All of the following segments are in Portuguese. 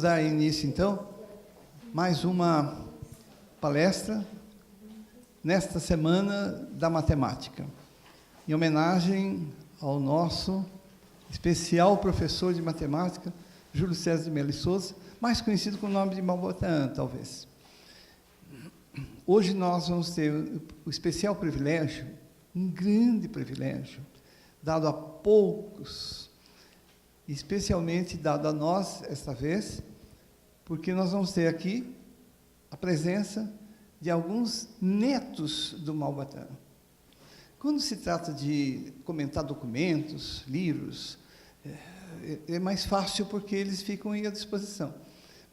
dar início, então, mais uma palestra nesta Semana da Matemática, em homenagem ao nosso especial professor de matemática, Júlio César de Melo e Souza, mais conhecido com o nome de Malbotan, talvez. Hoje nós vamos ter o especial privilégio, um grande privilégio, dado a poucos, especialmente dado a nós, esta vez, porque nós vamos ter aqui a presença de alguns netos do Malbotan. Quando se trata de comentar documentos, livros, é mais fácil porque eles ficam à disposição.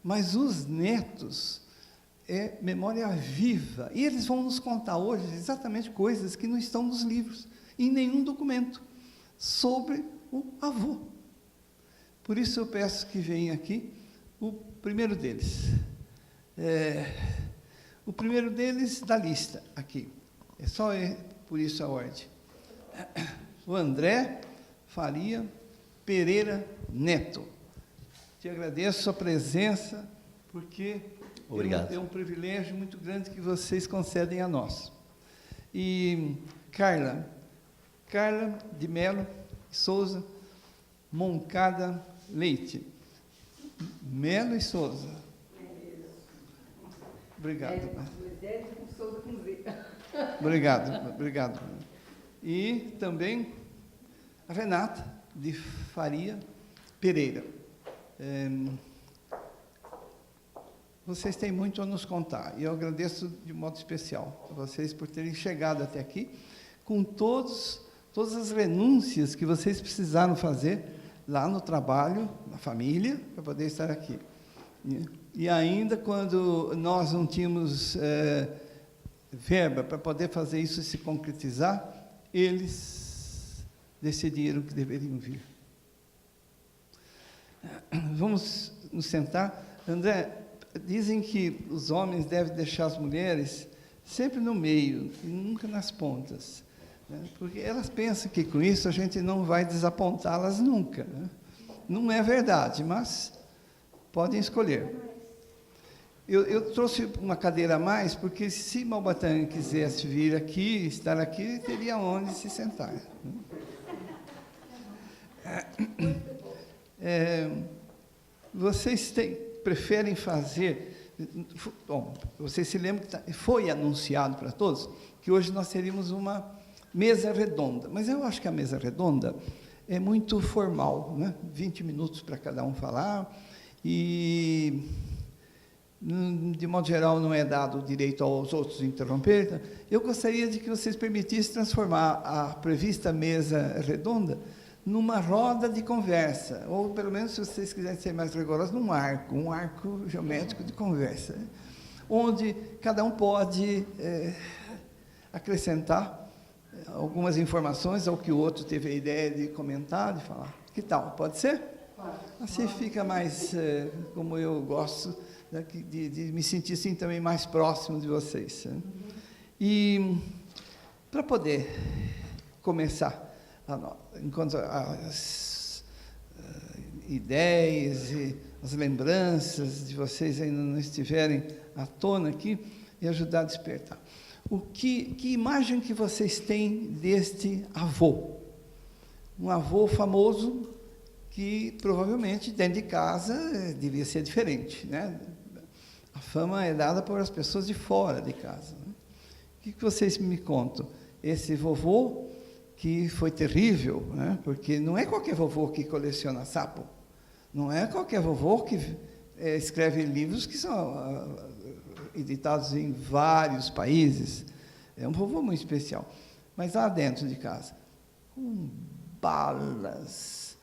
Mas os netos é memória viva, e eles vão nos contar hoje exatamente coisas que não estão nos livros, em nenhum documento, sobre o avô. Por isso eu peço que venha aqui o primeiro deles. O primeiro deles da lista, aqui. É só por isso a ordem. O André Faria Pereira Neto. Te agradeço a presença, porque obrigado. É um privilégio muito grande que vocês concedem a nós. E Carla de Melo Souza Moncada Leite. Melo e Souza. Obrigado. Obrigado. E também a Renata de Faria Pereira. Vocês têm muito a nos contar, e eu agradeço de modo especial a vocês por terem chegado até aqui, com todas as renúncias que vocês precisaram fazer lá no trabalho, na família, para poder estar aqui. E ainda quando nós não tínhamos verba para poder fazer isso se concretizar, eles decidiram que deveriam vir. Vamos nos sentar. André, dizem que os homens devem deixar as mulheres sempre no meio, e nunca nas pontas, né? Porque elas pensam que com isso a gente não vai desapontá-las nunca, né? Não é verdade, mas podem escolher. Eu trouxe uma cadeira a mais, porque se Malbotan quisesse vir aqui, estar aqui, teria onde se sentar. Vocês preferem fazer... Bom, vocês se lembram que foi anunciado para todos que hoje nós teríamos uma mesa redonda, mas eu acho que a mesa redonda é muito formal, né? 20 minutos para cada um falar, e, de modo geral, não é dado o direito aos outros interromper. Eu gostaria de que vocês permitissem transformar a prevista mesa redonda numa roda de conversa, ou, pelo menos, se vocês quiserem ser mais rigorosos, um arco geométrico de conversa, onde cada um pode acrescentar algumas informações ao que o outro teve a ideia de comentar, de falar. Que tal? Pode ser? Pode. Assim fica mais, como eu gosto, né, de me sentir assim também mais próximo de vocês. Né? E, para poder começar, enquanto as ideias e as lembranças de vocês ainda não estiverem à tona aqui, e ajudar a despertar. Que imagem que vocês têm deste avô? Um avô famoso que, provavelmente, dentro de casa, devia ser diferente, né? A fama é dada por as pessoas de fora de casa. Né? O que vocês me contam? Esse vovô, que foi terrível, né? Porque não é qualquer vovô que coleciona sapo, não é qualquer vovô que escreve livros que são editados em vários países. É um vovô muito especial. Mas lá dentro de casa, com balas,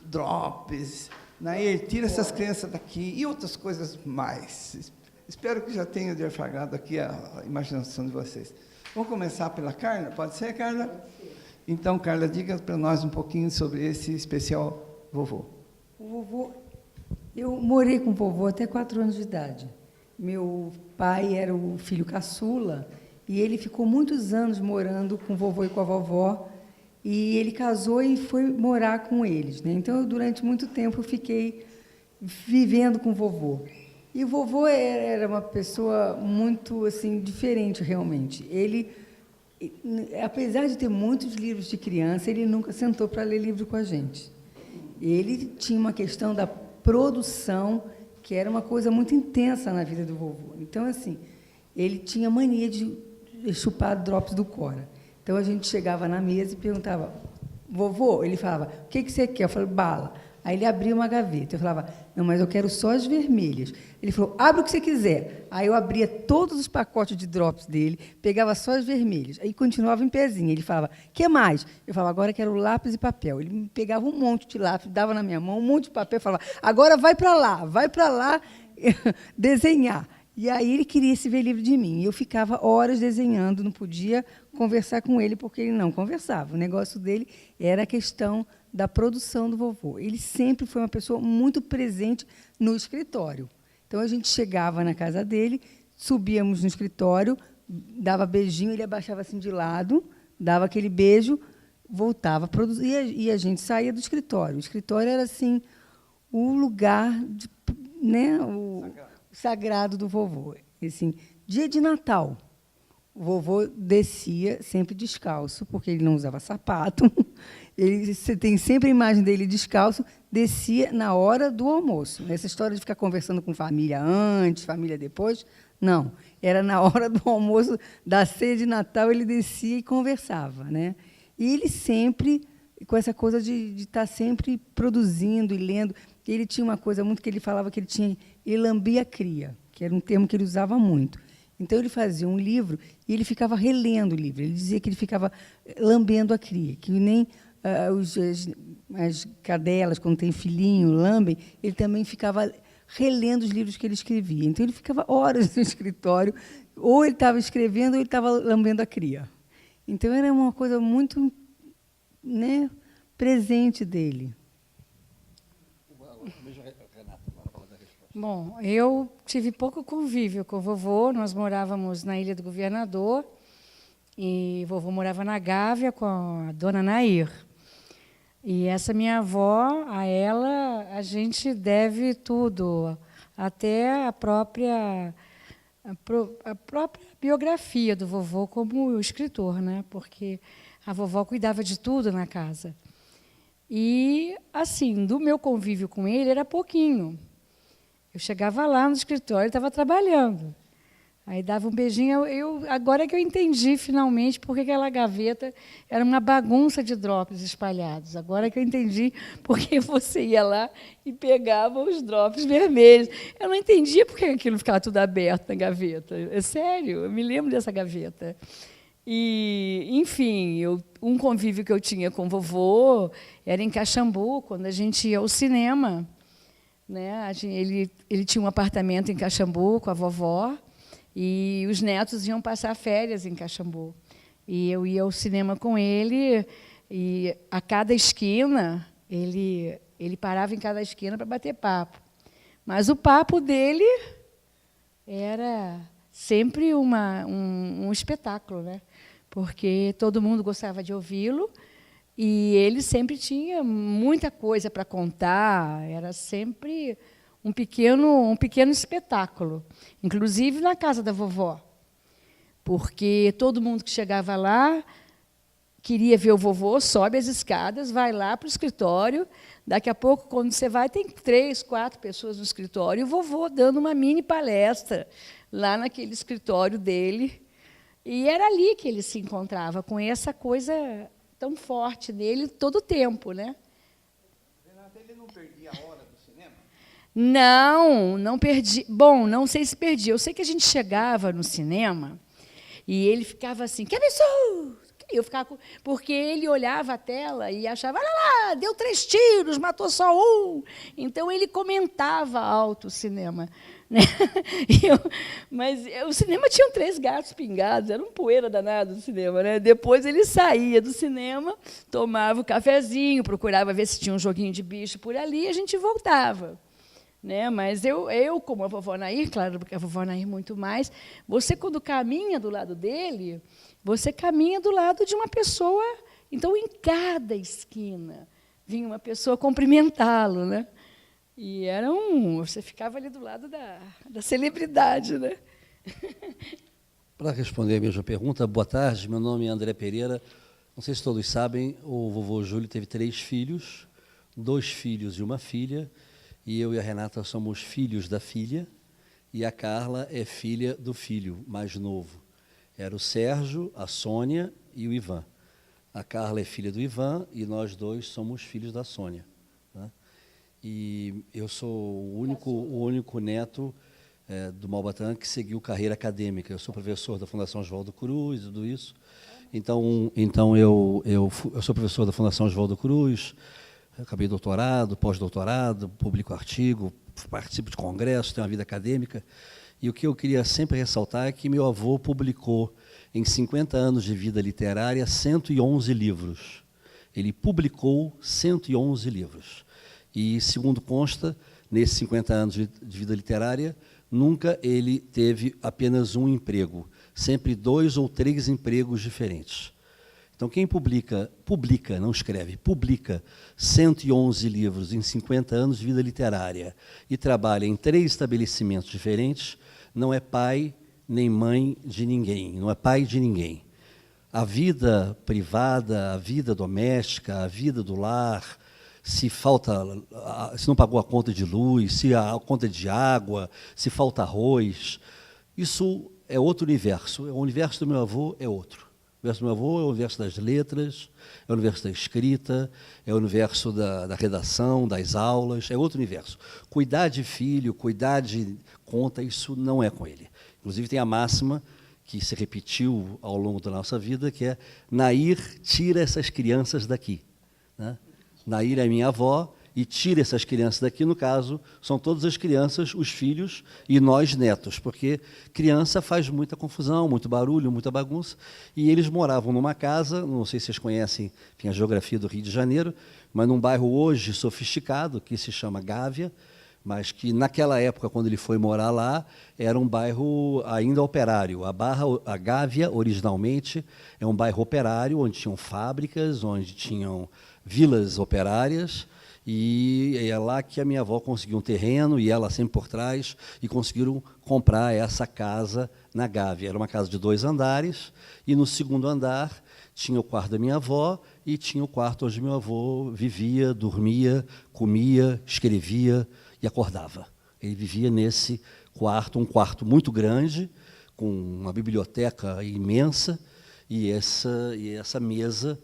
drops, Nair, tira essas crianças daqui, e outras coisas mais. Espero que já tenha diafragado aqui a imaginação de vocês. Vamos começar pela Carla? Pode ser, Carla? Pode ser. Então, Carla, diga para nós um pouquinho sobre esse especial vovô. O vovô, eu morei com o vovô até 4 anos de idade. Meu pai era o filho caçula, e ele ficou muitos anos morando com o vovô e com a vovó, e ele casou e foi morar com eles, né? Então, durante muito tempo, eu fiquei vivendo com o vovô. E o vovô era uma pessoa muito assim diferente, realmente. Ele, apesar de ter muitos livros de criança, ele nunca sentou para ler livro com a gente. Ele tinha uma questão da produção, que era uma coisa muito intensa na vida do vovô. Então, assim, ele tinha mania de chupar drops do Cora. Então, a gente chegava na mesa e perguntava, vovô, ele falava, o que você quer? Eu falei, bala. Aí ele abria uma gaveta. Eu falava, não, mas eu quero só as vermelhas. Ele falou, abre o que você quiser. Aí eu abria todos os pacotes de drops dele, pegava só as vermelhas. Aí continuava em pezinho. Ele falava, o que mais? Eu falava, agora quero lápis e papel. Ele me pegava um monte de lápis, dava na minha mão, um monte de papel, falava, agora vai para lá desenhar. E aí ele queria se ver livre de mim. E eu ficava horas desenhando, não podia conversar com ele, porque ele não conversava. O negócio dele era a questão da produção do vovô. Ele sempre foi uma pessoa muito presente no escritório. Então, a gente chegava na casa dele, subíamos no escritório, dava beijinho, ele abaixava assim de lado, dava aquele beijo, voltava a produzir, e a gente saía do escritório. O escritório era assim o lugar, né, o sagrado do vovô. Assim, dia de Natal, o vovô descia sempre descalço, porque ele não usava sapato. Você tem sempre a imagem dele descalço, descia na hora do almoço. Essa história de ficar conversando com família antes, família depois, não. Era na hora do almoço, da ceia de Natal, ele descia e conversava, né? E ele sempre, com essa coisa de estar sempre produzindo e lendo. Ele tinha uma coisa muito que ele falava que ele lambia a cria, que era um termo que ele usava muito. Então, ele fazia um livro e ele ficava relendo o livro. Ele dizia que ele ficava lambendo a cria, que nem as cadelas, quando tem filhinho, lambem, ele também ficava relendo os livros que ele escrevia. Então, ele ficava horas no escritório, ou ele estava escrevendo, ou ele estava lambendo a cria. Então, era uma coisa muito, né, presente dele. Bom, eu tive pouco convívio com o vovô. Nós morávamos na Ilha do Governador e o vovô morava na Gávea com a dona Nair. E essa minha avó, a ela, a gente deve tudo, até a própria biografia do vovô como escritor, né? Porque a vovó cuidava de tudo na casa. E, assim, do meu convívio com ele era pouquinho. Eu chegava lá no escritório, estava trabalhando. Aí dava um beijinho. Agora que eu entendi, finalmente, porque aquela gaveta era uma bagunça de drops espalhados. Agora que eu entendi porque você ia lá e pegava os drops vermelhos. Eu não entendia porque aquilo ficava tudo aberto na gaveta. É sério, eu me lembro dessa gaveta. E, enfim, um convívio que eu tinha com o vovô era em Caxambu, quando a gente ia ao cinema. Né? Ele tinha um apartamento em Caxambu com a vovó, e os netos iam passar férias em Caxambu. E eu ia ao cinema com ele, e a cada esquina, ele parava em cada esquina para bater papo. Mas o papo dele era sempre um espetáculo, né? Porque todo mundo gostava de ouvi-lo, e ele sempre tinha muita coisa para contar, era sempre um pequeno espetáculo, inclusive na casa da vovó, porque todo mundo que chegava lá queria ver o vovô, sobe as escadas, vai lá para o escritório, daqui a pouco, quando você vai, tem 3, 4 pessoas no escritório, e o vovô dando uma mini palestra lá naquele escritório dele, e era ali que ele se encontrava, com essa coisa tão forte dele todo o tempo, né? Renata, ele não perdia a hora do cinema? Não perdi. Bom, não sei se perdi. Eu sei que a gente chegava no cinema e ele ficava assim, que absurdo! Eu ficava, porque ele olhava a tela e achava, olha lá, deu 3 tiros, matou só um. Então, ele comentava alto o cinema. Né? Mas o cinema tinha 3 gatos pingados, era um poeira danado do cinema. Né? Depois ele saía do cinema, tomava o cafezinho, procurava ver se tinha um joguinho de bicho por ali, e a gente voltava. Né? Mas eu, como a vovó Nair, claro, porque a vovó Nair muito mais, você, quando caminha do lado dele, você caminha do lado de uma pessoa Então, em cada esquina, vinha uma pessoa cumprimentá-lo, né? E você ficava ali do lado da celebridade, né? Para responder a mesma pergunta, boa tarde, meu nome é André Pereira. Não sei se todos sabem, o vovô Júlio teve 3 filhos, 2 filhos e uma filha, e eu e a Renata somos filhos da filha, e a Carla é filha do filho mais novo. Era o Sérgio, a Sônia e o Ivan. A Carla é filha do Ivan e nós 2 somos filhos da Sônia, né? E eu sou o único neto do Malbatã que seguiu carreira acadêmica. Eu sou professor da Fundação Oswaldo Cruz e tudo isso. Então eu sou professor da Fundação Oswaldo Cruz, acabei doutorado, pós-doutorado, publico artigo, participo de congressos, tenho uma vida acadêmica. E o que eu queria sempre ressaltar é que meu avô publicou, em 50 anos de vida literária, 111 livros. Ele publicou 111 livros. E, segundo consta, nesses 50 anos de vida literária, nunca ele teve apenas um emprego, sempre 2 ou 3 empregos diferentes. Então, quem publica, não escreve, publica 111 livros em 50 anos de vida literária e trabalha em 3 estabelecimentos diferentes, não é pai nem mãe de ninguém, não é pai de ninguém. A vida privada, a vida doméstica, a vida do lar, se não pagou a conta de luz, se a conta de água, se falta arroz, isso é outro universo. O universo do meu avô é outro. O universo do meu avô é o universo das letras, é o universo da escrita, é o universo da redação, das aulas, é outro universo. Cuidar de filho, cuidar de conta, isso não é com ele. Inclusive tem a máxima que se repetiu ao longo da nossa vida, que é: Nair, tira essas crianças daqui, né? Nair é minha avó e tira essas crianças daqui, no caso, são todas as crianças, os filhos e nós netos, porque criança faz muita confusão, muito barulho, muita bagunça, e eles moravam numa casa, não sei se vocês conhecem, enfim, a geografia do Rio de Janeiro, mas num bairro hoje sofisticado, que se chama Gávea, mas que naquela época, quando ele foi morar lá, era um bairro ainda operário. A Gávea, originalmente, é um bairro operário, onde tinham fábricas, onde tinham vilas operárias, e é lá que a minha avó conseguiu um terreno, e ela sempre por trás, e conseguiram comprar essa casa na Gávea. Era uma casa de 2 andares, e no segundo andar tinha o quarto da minha avó, e tinha o quarto onde meu avô vivia, dormia, comia, escrevia e acordava. Ele vivia nesse quarto, um quarto muito grande, com uma biblioteca imensa, e essa mesa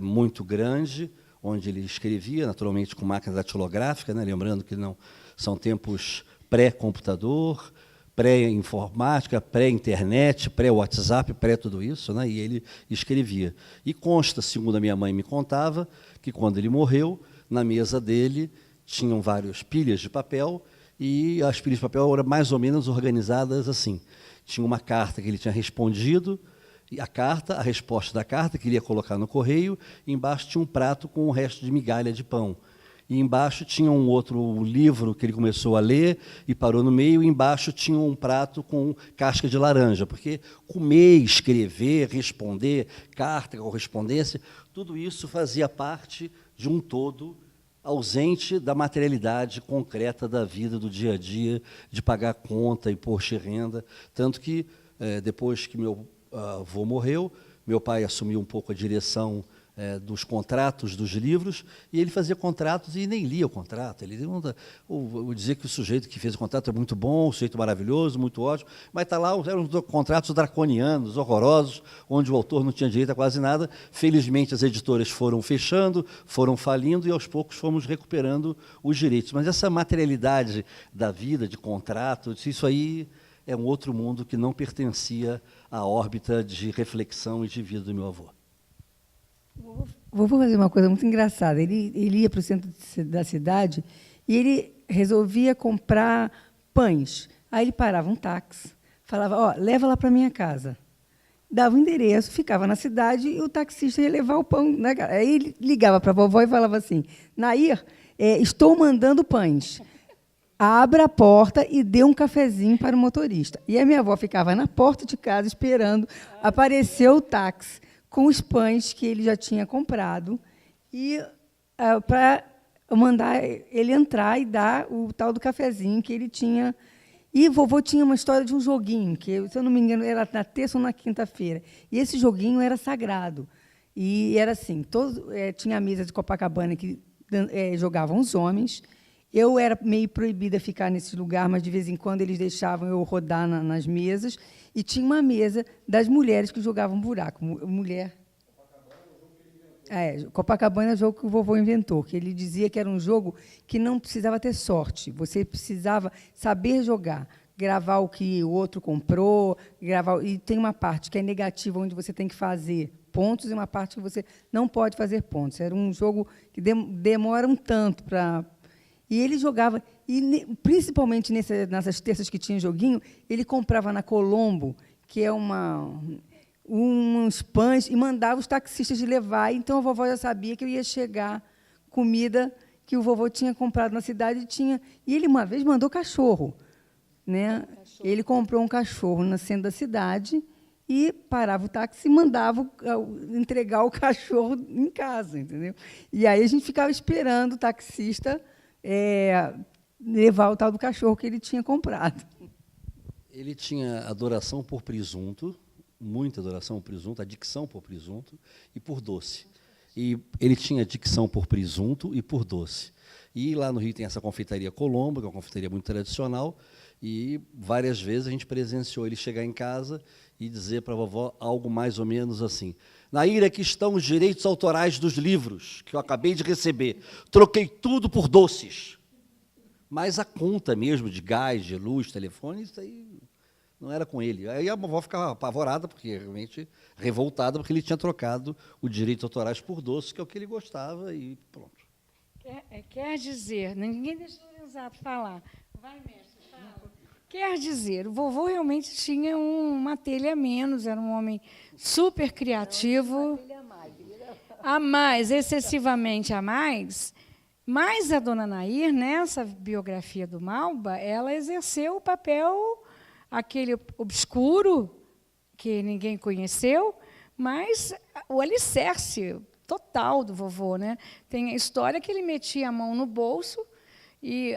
muito grande, onde ele escrevia, naturalmente com máquina datilográfica, né? Lembrando que não são tempos pré-computador, pré-informática, pré-internet, pré-WhatsApp, pré-tudo isso, né? E ele escrevia. E consta, segundo a minha mãe me contava, que quando ele morreu, na mesa dele tinham várias pilhas de papel, e as pilhas de papel eram mais ou menos organizadas assim. Tinha uma carta que ele tinha respondido, e a resposta da carta, que ele ia colocar no correio, e embaixo tinha um prato com o resto de migalha de pão. E embaixo tinha um outro livro que ele começou a ler e parou no meio, e embaixo tinha um prato com casca de laranja, porque comer, escrever, responder, carta, correspondência, tudo isso fazia parte de um todo ausente da materialidade concreta da vida, do dia a dia, de pagar conta, imposto de renda. Tanto que, depois que meu avô morreu, meu pai assumiu um pouco a direção dos contratos dos livros, e ele fazia contratos e nem lia o contrato. Ele vou dizer que o sujeito que fez o contrato é muito bom, um sujeito maravilhoso, muito ótimo, mas está lá, eram contratos draconianos, horrorosos, onde o autor não tinha direito a quase nada. Felizmente, as editoras foram fechando, foram falindo, e aos poucos fomos recuperando os direitos. Mas essa materialidade da vida, de contrato, isso aí é um outro mundo que não pertencia à órbita de reflexão e de vida do meu avô. Vou fazer uma coisa muito engraçada. Ele ia para o centro da cidade e ele resolvia comprar pães. Aí ele parava um táxi, falava: leva lá para minha casa. Dava o endereço, ficava na cidade, e o taxista ia levar o pão. Né? Aí ele ligava para a vovó e falava assim: Nair, estou mandando pães. Abra a porta e dê um cafezinho para o motorista. E a minha avó ficava na porta de casa esperando aparecer o táxi. com os pães que ele já tinha comprado e para mandar ele entrar e dar o tal do cafezinho que ele tinha. E vovô tinha uma história de um joguinho, que, se eu não me engano, era na terça ou na quinta-feira. E esse joguinho era sagrado. E era assim, tinha a mesa de Copacabana que jogavam os homens. Eu era meio proibida ficar nesse lugar, mas, de vez em quando, eles deixavam eu rodar nas mesas. E tinha uma mesa das mulheres que jogavam buraco. Copacabana é o jogo que o vovô inventou, que ele dizia que era um jogo que não precisava ter sorte, você precisava saber jogar, gravar o que o outro comprou, e tem uma parte que é negativa, onde você tem que fazer pontos, e uma parte que você não pode fazer pontos. Era um jogo que demora um tanto para... E ele jogava, e principalmente nessas terças que tinha joguinho, ele comprava na Colombo, que é uns pães, e mandava os taxistas de levar. Então, a vovó já sabia que eu ia chegar comida que o vovô tinha comprado na cidade. E ele, uma vez, mandou cachorro. Né? Ele comprou um cachorro no centro da cidade e parava o táxi e mandava entregar o cachorro em casa. Entendeu? E aí a gente ficava esperando o taxista levar o tal do cachorro que ele tinha comprado. Ele tinha adoração por presunto, muita adoração por presunto, adicção por presunto e por doce. E ele tinha adicção por presunto e por doce. E lá no Rio tem essa confeitaria Colombo, que é uma confeitaria muito tradicional, e várias vezes a gente presenciou ele chegar em casa e dizer para a vovó algo mais ou menos assim: Nair, aqui estão os direitos autorais dos livros que eu acabei de receber. Troquei tudo por doces. Mas a conta mesmo de gás, de luz, telefone, isso aí não era com ele. Aí a vovó ficava apavorada, porque realmente revoltada, porque ele tinha trocado os direitos autorais por doces, que é o que ele gostava, e pronto. Quer dizer, ninguém deixa o Lorenzato falar. Vai, mestre, fala. Quer dizer, o vovô realmente tinha uma telha a menos, era um homem super criativo, excessivamente a mais. Mas a dona Nair, nessa biografia do Malba, ela exerceu o papel, aquele obscuro, que ninguém conheceu, mas o alicerce total do vovô. Né? Tem a história que ele metia a mão no bolso e,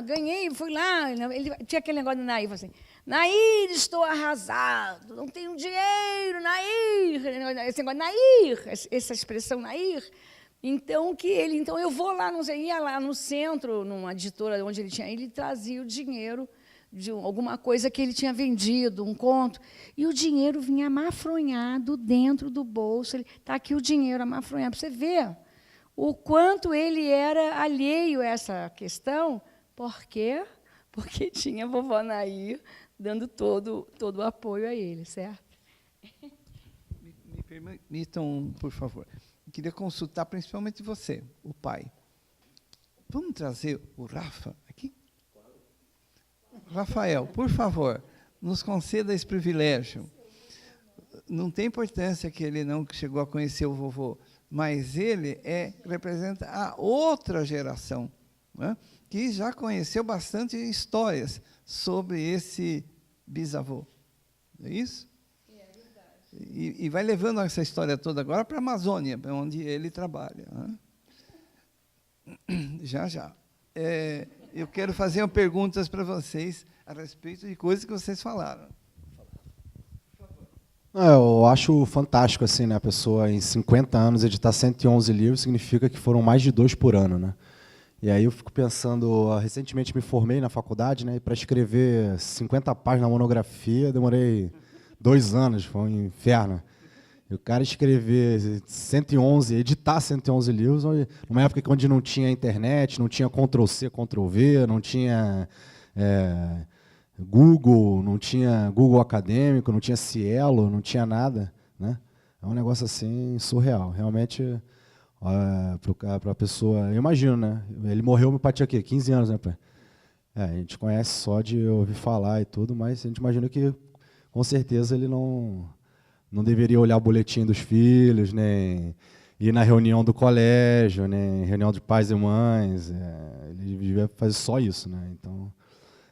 ganhei, fui lá. Ele tinha aquele negócio de Nair, assim, Nair, estou arrasado, não tenho dinheiro, Nair, esse negócio, Nair, essa expressão Nair. Então, eu vou lá, ia lá no centro, numa editora onde ele trazia o dinheiro de alguma coisa que ele tinha vendido, um conto, e o dinheiro vinha amafronhado dentro do bolso. Está aqui o dinheiro amafronhado, para você ver o quanto ele era alheio a essa questão. Por quê? Porque tinha a vovó Nair dando todo o apoio a ele, certo? Me permitam, por favor. Eu queria consultar principalmente você, o pai. Vamos trazer o Rafa aqui? Rafael, por favor, nos conceda esse privilégio. Não tem importância que ele não chegou a conhecer o vovô, mas ele representa a outra geração, né, que já conheceu bastante histórias sobre esse bisavô. É isso? É verdade. E vai levando essa história toda agora para a Amazônia, onde ele trabalha. Né? Já. Eu quero fazer perguntas para vocês a respeito de coisas que vocês falaram. Eu acho fantástico, assim, né? A pessoa, em 50 anos, editar 111 livros significa que foram mais de 2 por ano, né? E aí eu fico pensando, recentemente me formei na faculdade, né? E para escrever 50 páginas na monografia, demorei 2 anos, foi um inferno. E o cara escrever 111, editar 111 livros, numa época onde não tinha internet, não tinha Ctrl+C, Ctrl+V, não tinha Google, não tinha Google Acadêmico, não tinha Cielo, não tinha nada. Né? É um negócio assim surreal. Realmente, para a pessoa... Eu imagino, né? Ele morreu, meu pai tinha o quê? 15 anos, né, pai? A gente conhece só de ouvir falar e tudo, mas a gente imagina que, com certeza, ele não deveria olhar o boletim dos filhos, nem ir na reunião do colégio, nem reunião de pais e mães. Ele devia fazer só isso. Né? Então,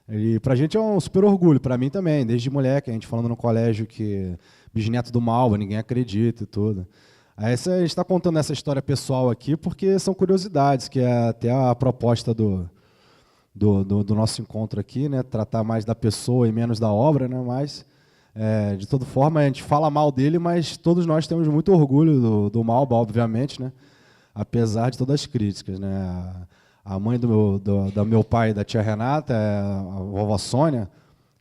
E para a gente é um super orgulho, para mim também, desde moleque, a gente falando no colégio que bisneto do Malva, ninguém acredita e tudo. Aí a gente está contando essa história pessoal aqui porque são curiosidades, que é até a proposta do nosso encontro aqui, né? Tratar mais da pessoa e menos da obra, né? Mas, de toda forma, a gente fala mal dele, mas todos nós temos muito orgulho do Malva, obviamente, né? Apesar de todas as críticas, né? A mãe do meu pai e da tia Renata, a vovó Sônia,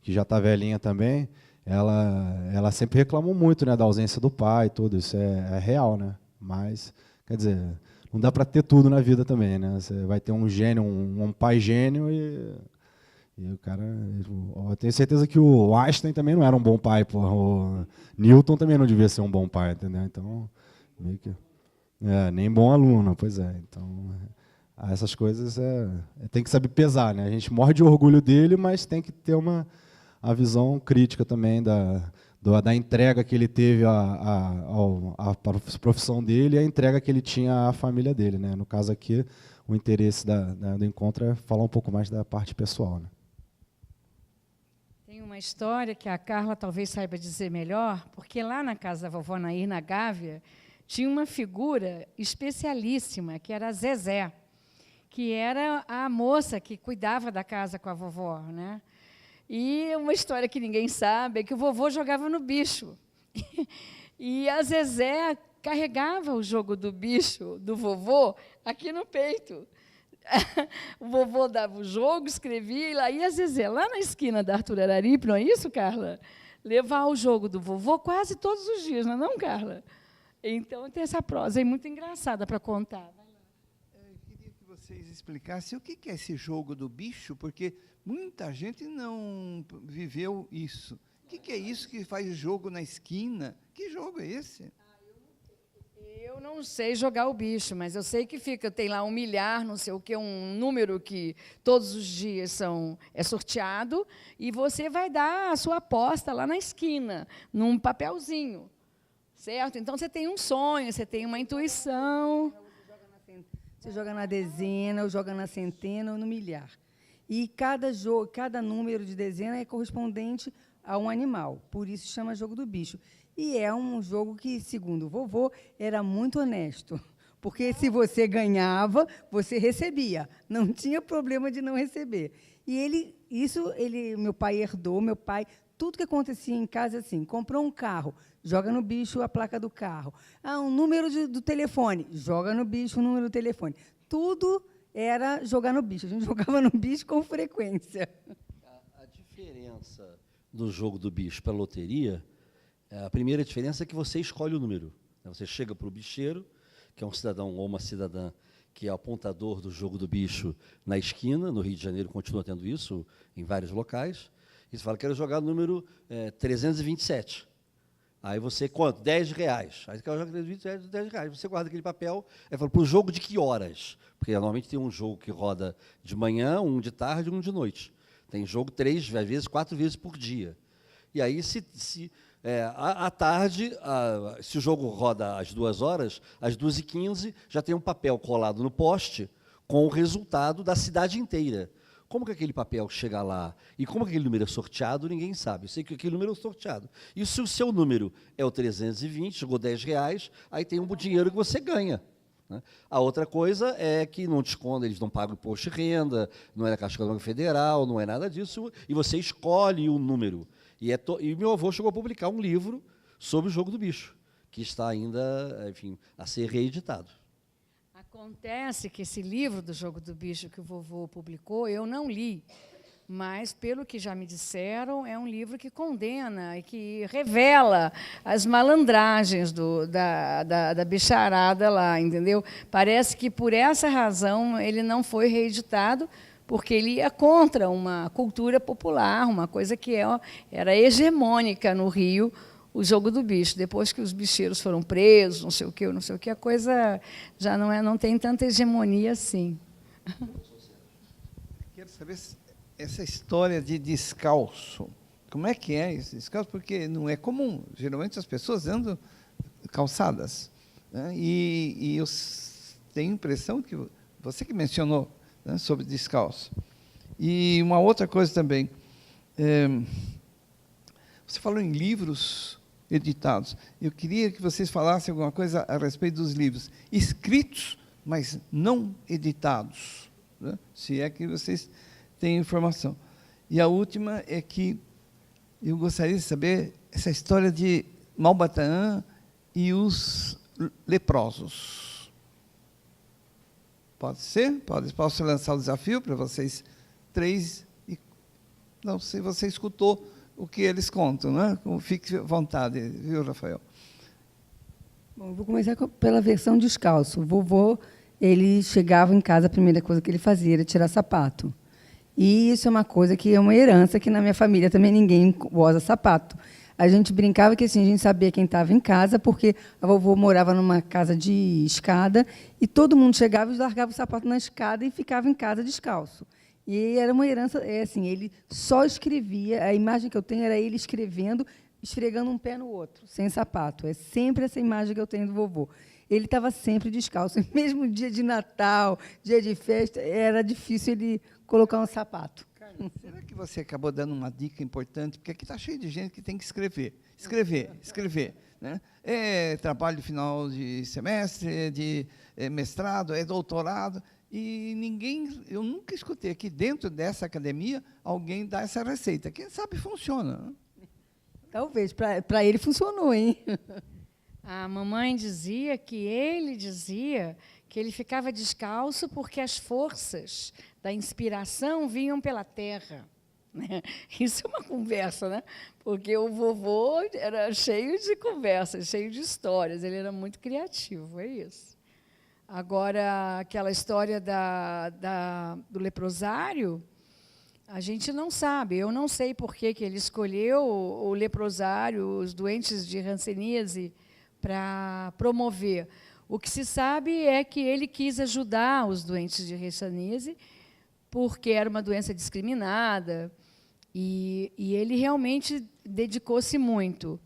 que já está velhinha também, ela sempre reclamou muito, né, da ausência do pai, tudo isso é real, né? Mas, quer dizer, não dá para ter tudo na vida também, né? Você vai ter um gênio, um pai gênio e o cara... Eu tenho certeza que o Einstein também não era um bom pai, porra. O Newton também não devia ser um bom pai, entendeu? Então, meio que... nem bom aluno, pois é. Então, essas coisas tem que saber pesar, né? A gente morre de orgulho dele, mas tem que ter a visão crítica também da entrega que ele teve à profissão dele e a entrega que ele tinha à família dele, né? No caso aqui, o interesse do encontro é falar um pouco mais da parte pessoal, né? Tem uma história que a Carla talvez saiba dizer melhor, porque lá na casa da vovó Nair, na Gávea, tinha uma figura especialíssima, que era a Zezé, que era a moça que cuidava da casa com a vovó, né? E uma história que ninguém sabe é que o vovô jogava no bicho. E a Zezé carregava o jogo do bicho do vovô aqui no peito. O vovô dava o jogo, escrevia, e lá ia a Zezé, lá na esquina da Arthur Araripe, não é isso, Carla? Levar o jogo do vovô quase todos os dias, não é não, Carla? Então, tem essa prosa aí muito engraçada para contar. Eu queria que vocês explicassem o que é esse jogo do bicho, porque muita gente não viveu isso. O que é isso que faz jogo na esquina? Que jogo é esse? Eu não sei jogar o bicho, mas eu sei que tem lá 1 milhar, não sei o que, um número que todos os dias é sorteado, e você vai dar a sua aposta lá na esquina, num papelzinho. Certo? Então, você tem um sonho, você tem uma intuição. Você joga na dezena, ou joga na centena, ou no milhar. E cada número de dezena é correspondente a um animal. Por isso chama jogo do bicho. E é um jogo que, segundo o vovô, era muito honesto. Porque se você ganhava, você recebia. Não tinha problema de não receber. E meu pai herdou, tudo que acontecia em casa assim, comprou um carro, joga no bicho a placa do carro. Um número do telefone, joga no bicho o número do telefone. Tudo era jogar no bicho. A gente jogava no bicho com frequência. A diferença do jogo do bicho para a loteria, a primeira diferença é que você escolhe o número. Você chega para o bicheiro, que é um cidadão ou uma cidadã que é apontador do jogo do bicho na esquina, no Rio de Janeiro continua tendo isso em vários locais, e você fala, quero jogar o número 327. Aí você, quanto? R$10. Aí você quer jogar 327, R$10. Você guarda aquele papel, aí fala, para o jogo de que horas? Porque normalmente tem um jogo que roda de manhã, um de tarde e um de noite. Tem jogo 3 vezes, 4 vezes por dia. E aí, à tarde, se o jogo roda às 2 horas, às 2h15, já tem um papel colado no poste com o resultado da cidade inteira. Como que aquele papel chega lá e como que aquele número é sorteado, ninguém sabe. Eu sei que aquele número é sorteado. E se o seu número é o 320, jogou R$10, aí tem um dinheiro que você ganha. Né? A outra coisa é que não te esconda, eles não pagam imposto de renda, não é da Caixa Econômica Federal, não é nada disso, e você escolhe o número. E meu avô chegou a publicar um livro sobre o jogo do bicho, que está ainda, enfim, a ser reeditado. Acontece que esse livro do Jogo do Bicho que o vovô publicou, eu não li, mas, pelo que já me disseram, é um livro que condena e que revela as malandragens da bicharada lá, entendeu? Parece que, por essa razão, ele não foi reeditado, porque ele ia contra uma cultura popular, uma coisa que era hegemônica no Rio, o jogo do bicho. Depois que os bicheiros foram presos, não sei o que, a coisa já não tem tanta hegemonia assim. Quero saber essa história de descalço. Como é que é esse descalço? Porque não é comum. Geralmente as pessoas andam calçadas. Né? E eu tenho a impressão que você que mencionou, né, sobre descalço. E uma outra coisa também, você falou em livros editados. Eu queria que vocês falassem alguma coisa a respeito dos livros escritos, mas não editados, né? Se é que vocês têm informação. E a última é que eu gostaria de saber essa história de Malbataan e os leprosos. Pode ser? Posso lançar o desafio para vocês três? Não, se você escutou o que eles contam, né? Fique à vontade, viu, Rafael? Bom, eu vou começar pela versão descalço. O vovô, ele chegava em casa, a primeira coisa que ele fazia era tirar sapato. E isso é uma coisa que é uma herança, que na minha família também ninguém usa sapato. A gente brincava que assim, a gente sabia quem estava em casa, porque a vovó morava numa casa de escada, e todo mundo chegava e largava o sapato na escada e ficava em casa descalço. E era uma herança, assim, ele só escrevia, a imagem que eu tenho era ele escrevendo, esfregando um pé no outro, sem sapato. É sempre essa imagem que eu tenho do vovô. Ele estava sempre descalço. E mesmo dia de Natal, dia de festa, era difícil ele colocar um sapato. Carlos, será que você acabou dando uma dica importante? Porque aqui está cheio de gente que tem que escrever. Escrever. Né? É trabalho de final de semestre, de mestrado, é doutorado. E eu nunca escutei aqui dentro dessa academia alguém dar essa receita. Quem sabe funciona. Né? Talvez, para ele funcionou, hein? A mamãe dizia que ele ficava descalço porque as forças da inspiração vinham pela terra. Né? Isso é uma conversa, né? Porque o vovô era cheio de conversas, cheio de histórias, ele era muito criativo, é isso. Agora, aquela história do leprosário, a gente não sabe. Eu não sei por que ele escolheu o leprosário, os doentes de hanseníase, para promover. O que se sabe é que ele quis ajudar os doentes de hanseníase, porque era uma doença discriminada, e ele realmente dedicou-se muito.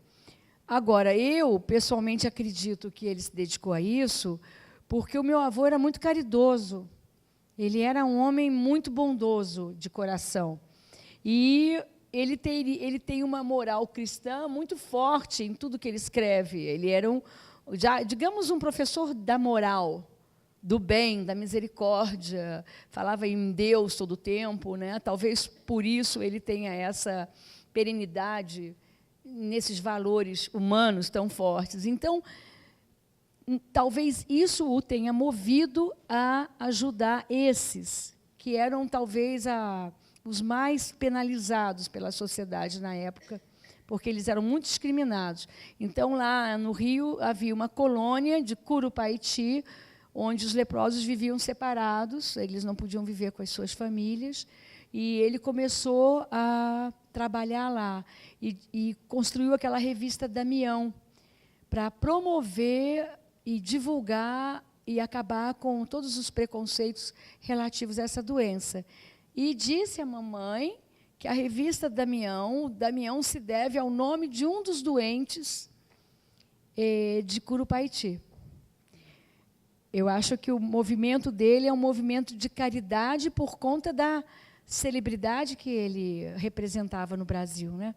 Agora, eu, pessoalmente, acredito que ele se dedicou a isso porque o meu avô era muito caridoso. Ele era um homem muito bondoso de coração. E ele tem uma moral cristã muito forte em tudo que ele escreve. Ele era, digamos, um professor da moral, do bem, da misericórdia. Falava em Deus todo o tempo, né? Talvez por isso ele tenha essa perenidade nesses valores humanos tão fortes. Então, talvez isso o tenha movido a ajudar esses, que eram talvez os mais penalizados pela sociedade na época, porque eles eram muito discriminados. Então, lá no Rio, havia uma colônia de Curupaiti, onde os leprosos viviam separados, eles não podiam viver com as suas famílias, e ele começou a trabalhar lá, e construiu aquela revista Damião, para promover e divulgar e acabar com todos os preconceitos relativos a essa doença. E disse à mamãe que a revista Damião se deve ao nome de um dos doentes de Curupaiti. Eu acho que o movimento dele é um movimento de caridade por conta da celebridade que ele representava no Brasil, né?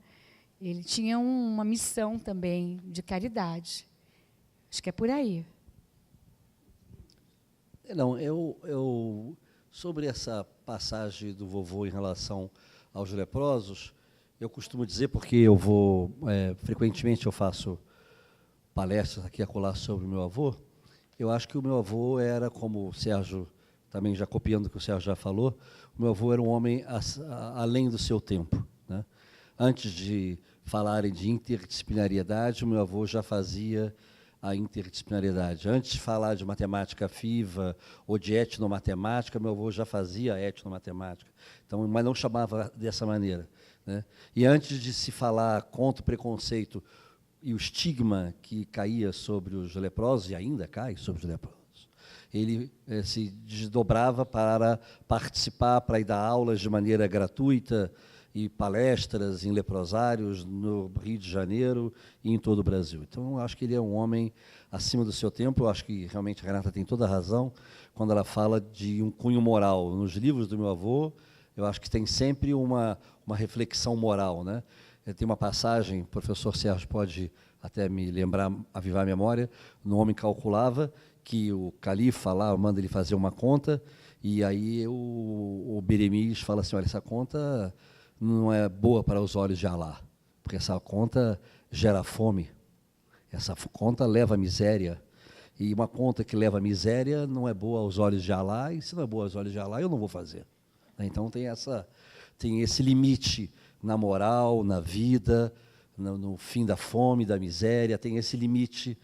Ele tinha uma missão também de caridade. Acho que é por aí. Não, sobre essa passagem do vovô em relação aos leprosos, eu costumo dizer, porque eu vou, frequentemente eu faço palestras aqui a colar sobre o meu avô, eu acho que o meu avô era, como o Sérgio, também já copiando o que o Sérgio já falou, o meu avô era um homem além do seu tempo. Né? Antes de falarem de interdisciplinariedade, o meu avô já fazia a interdisciplinariedade. Antes de falar de matemática viva ou de etnomatemática, meu avô já fazia etnomatemática, então, mas não chamava dessa maneira. Né? E antes de se falar contra o preconceito e o estigma que caía sobre os leprosos, e ainda cai sobre os leprosos, ele se desdobrava para participar, para ir dar aulas de maneira gratuita, e palestras em leprosários no Rio de Janeiro e em todo o Brasil. Então, eu acho que ele é um homem acima do seu tempo. Eu acho que, realmente, a Renata tem toda a razão quando ela fala de um cunho moral. Nos livros do meu avô, eu acho que tem sempre uma reflexão moral, né? Tem uma passagem, o professor Sérgio pode até me lembrar, avivar a memória, no Homem Calculava, que o califa lá manda ele fazer uma conta, e aí o Beremiz fala assim, olha, essa conta não é boa para os olhos de Alá, porque essa conta gera fome, essa conta leva à miséria, e uma conta que leva à miséria não é boa aos olhos de Alá, e se não é boa aos olhos de Alá, eu não vou fazer. Então tem esse limite na moral, na vida, no fim da fome, da miséria, tem esse limite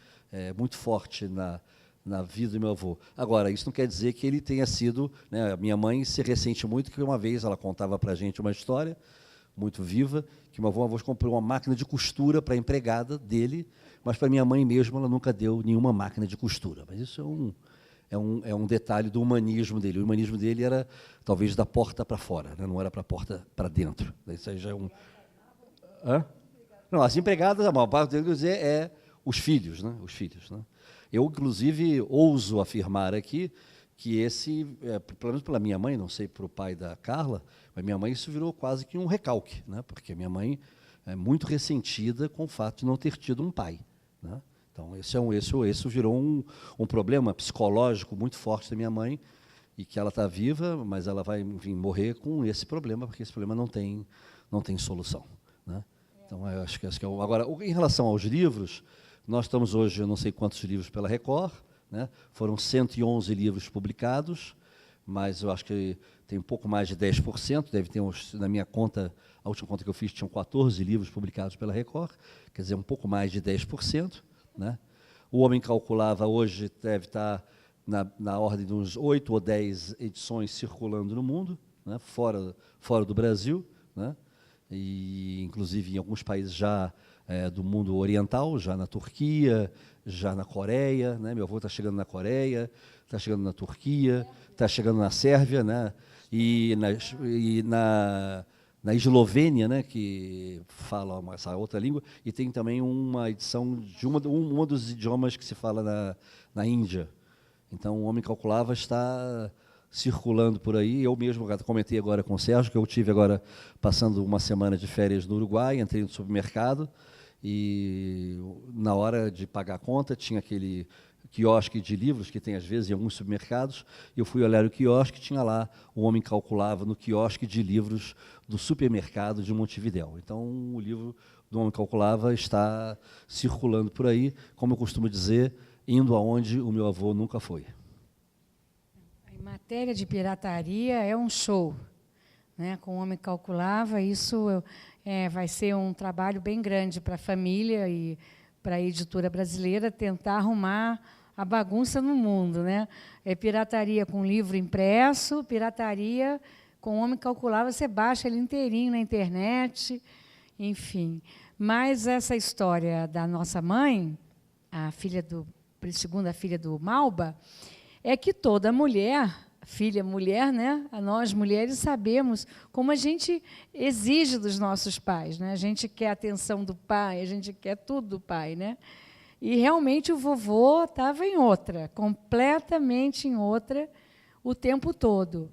muito forte na vida do meu avô. Agora, isso não quer dizer que ele tenha sido... Né, a minha mãe se ressente muito, que uma vez ela contava para a gente uma história muito viva, que meu avô comprou uma máquina de costura para a empregada dele, mas para minha mãe mesmo ela nunca deu nenhuma máquina de costura. Mas isso é um detalhe do humanismo dele. O humanismo dele era, talvez, da porta para fora, né? Não era para a porta para dentro. Isso aí já é um... Hã? Não, as empregadas, a maior parte deles é os filhos, né? Os filhos, né? Eu, inclusive, ouso afirmar aqui que pelo menos pela minha mãe, não sei para o pai da Carla, mas minha mãe isso virou quase que um recalque, né? Porque minha mãe é muito ressentida com o fato de não ter tido um pai, né? Então, isso virou um problema psicológico muito forte da minha mãe, e que ela está viva, mas ela vai, enfim, morrer com esse problema, porque esse problema não tem solução, né? Então, eu acho que é o... Agora, em relação aos livros, nós estamos hoje, eu não sei quantos livros pela Record, né? Foram 111 livros publicados, mas eu acho que tem um pouco mais de 10%, deve ter na minha conta, a última conta que eu fiz, tinham 14 livros publicados pela Record, quer dizer, um pouco mais de 10%. Né? O Homem Calculava hoje deve estar na ordem de uns 8 ou 10 edições circulando no mundo, né? fora do Brasil, né? E inclusive em alguns países já do mundo oriental, já na Turquia, já na Coreia, né? Meu avô está chegando na Coreia, está chegando na Turquia, está chegando na Sérvia, né? E na Eslovênia, né, que fala essa outra língua, e tem também uma edição de um dos idiomas que se fala na Índia. Então, o Homem Calculava está circulando por aí. Eu mesmo comentei agora com o Sérgio, que eu tive agora passando uma semana de férias no Uruguai, entrei no supermercado, e na hora de pagar a conta, tinha aquele quiosque de livros que tem às vezes em alguns supermercados, e eu fui olhar o quiosque, tinha lá O Homem Calculava no quiosque de livros do supermercado de Montevidéu. Então, o livro do Homem Calculava está circulando por aí, como eu costumo dizer, indo aonde o meu avô nunca foi. Em matéria de pirataria, é um show, né? Com O Homem Calculava, isso vai ser um trabalho bem grande para a família e para a editora brasileira tentar arrumar a bagunça no mundo, né? É pirataria com livro impresso, pirataria com O Homem Calculava, você baixa ele inteirinho na internet, enfim. Mas essa história da nossa mãe, segunda filha do Malba, é que toda mulher, mulher, né? Nós mulheres sabemos como a gente exige dos nossos pais, né? A gente quer a atenção do pai, a gente quer tudo do pai, né? E realmente o vovô estava em outra, completamente em outra, o tempo todo.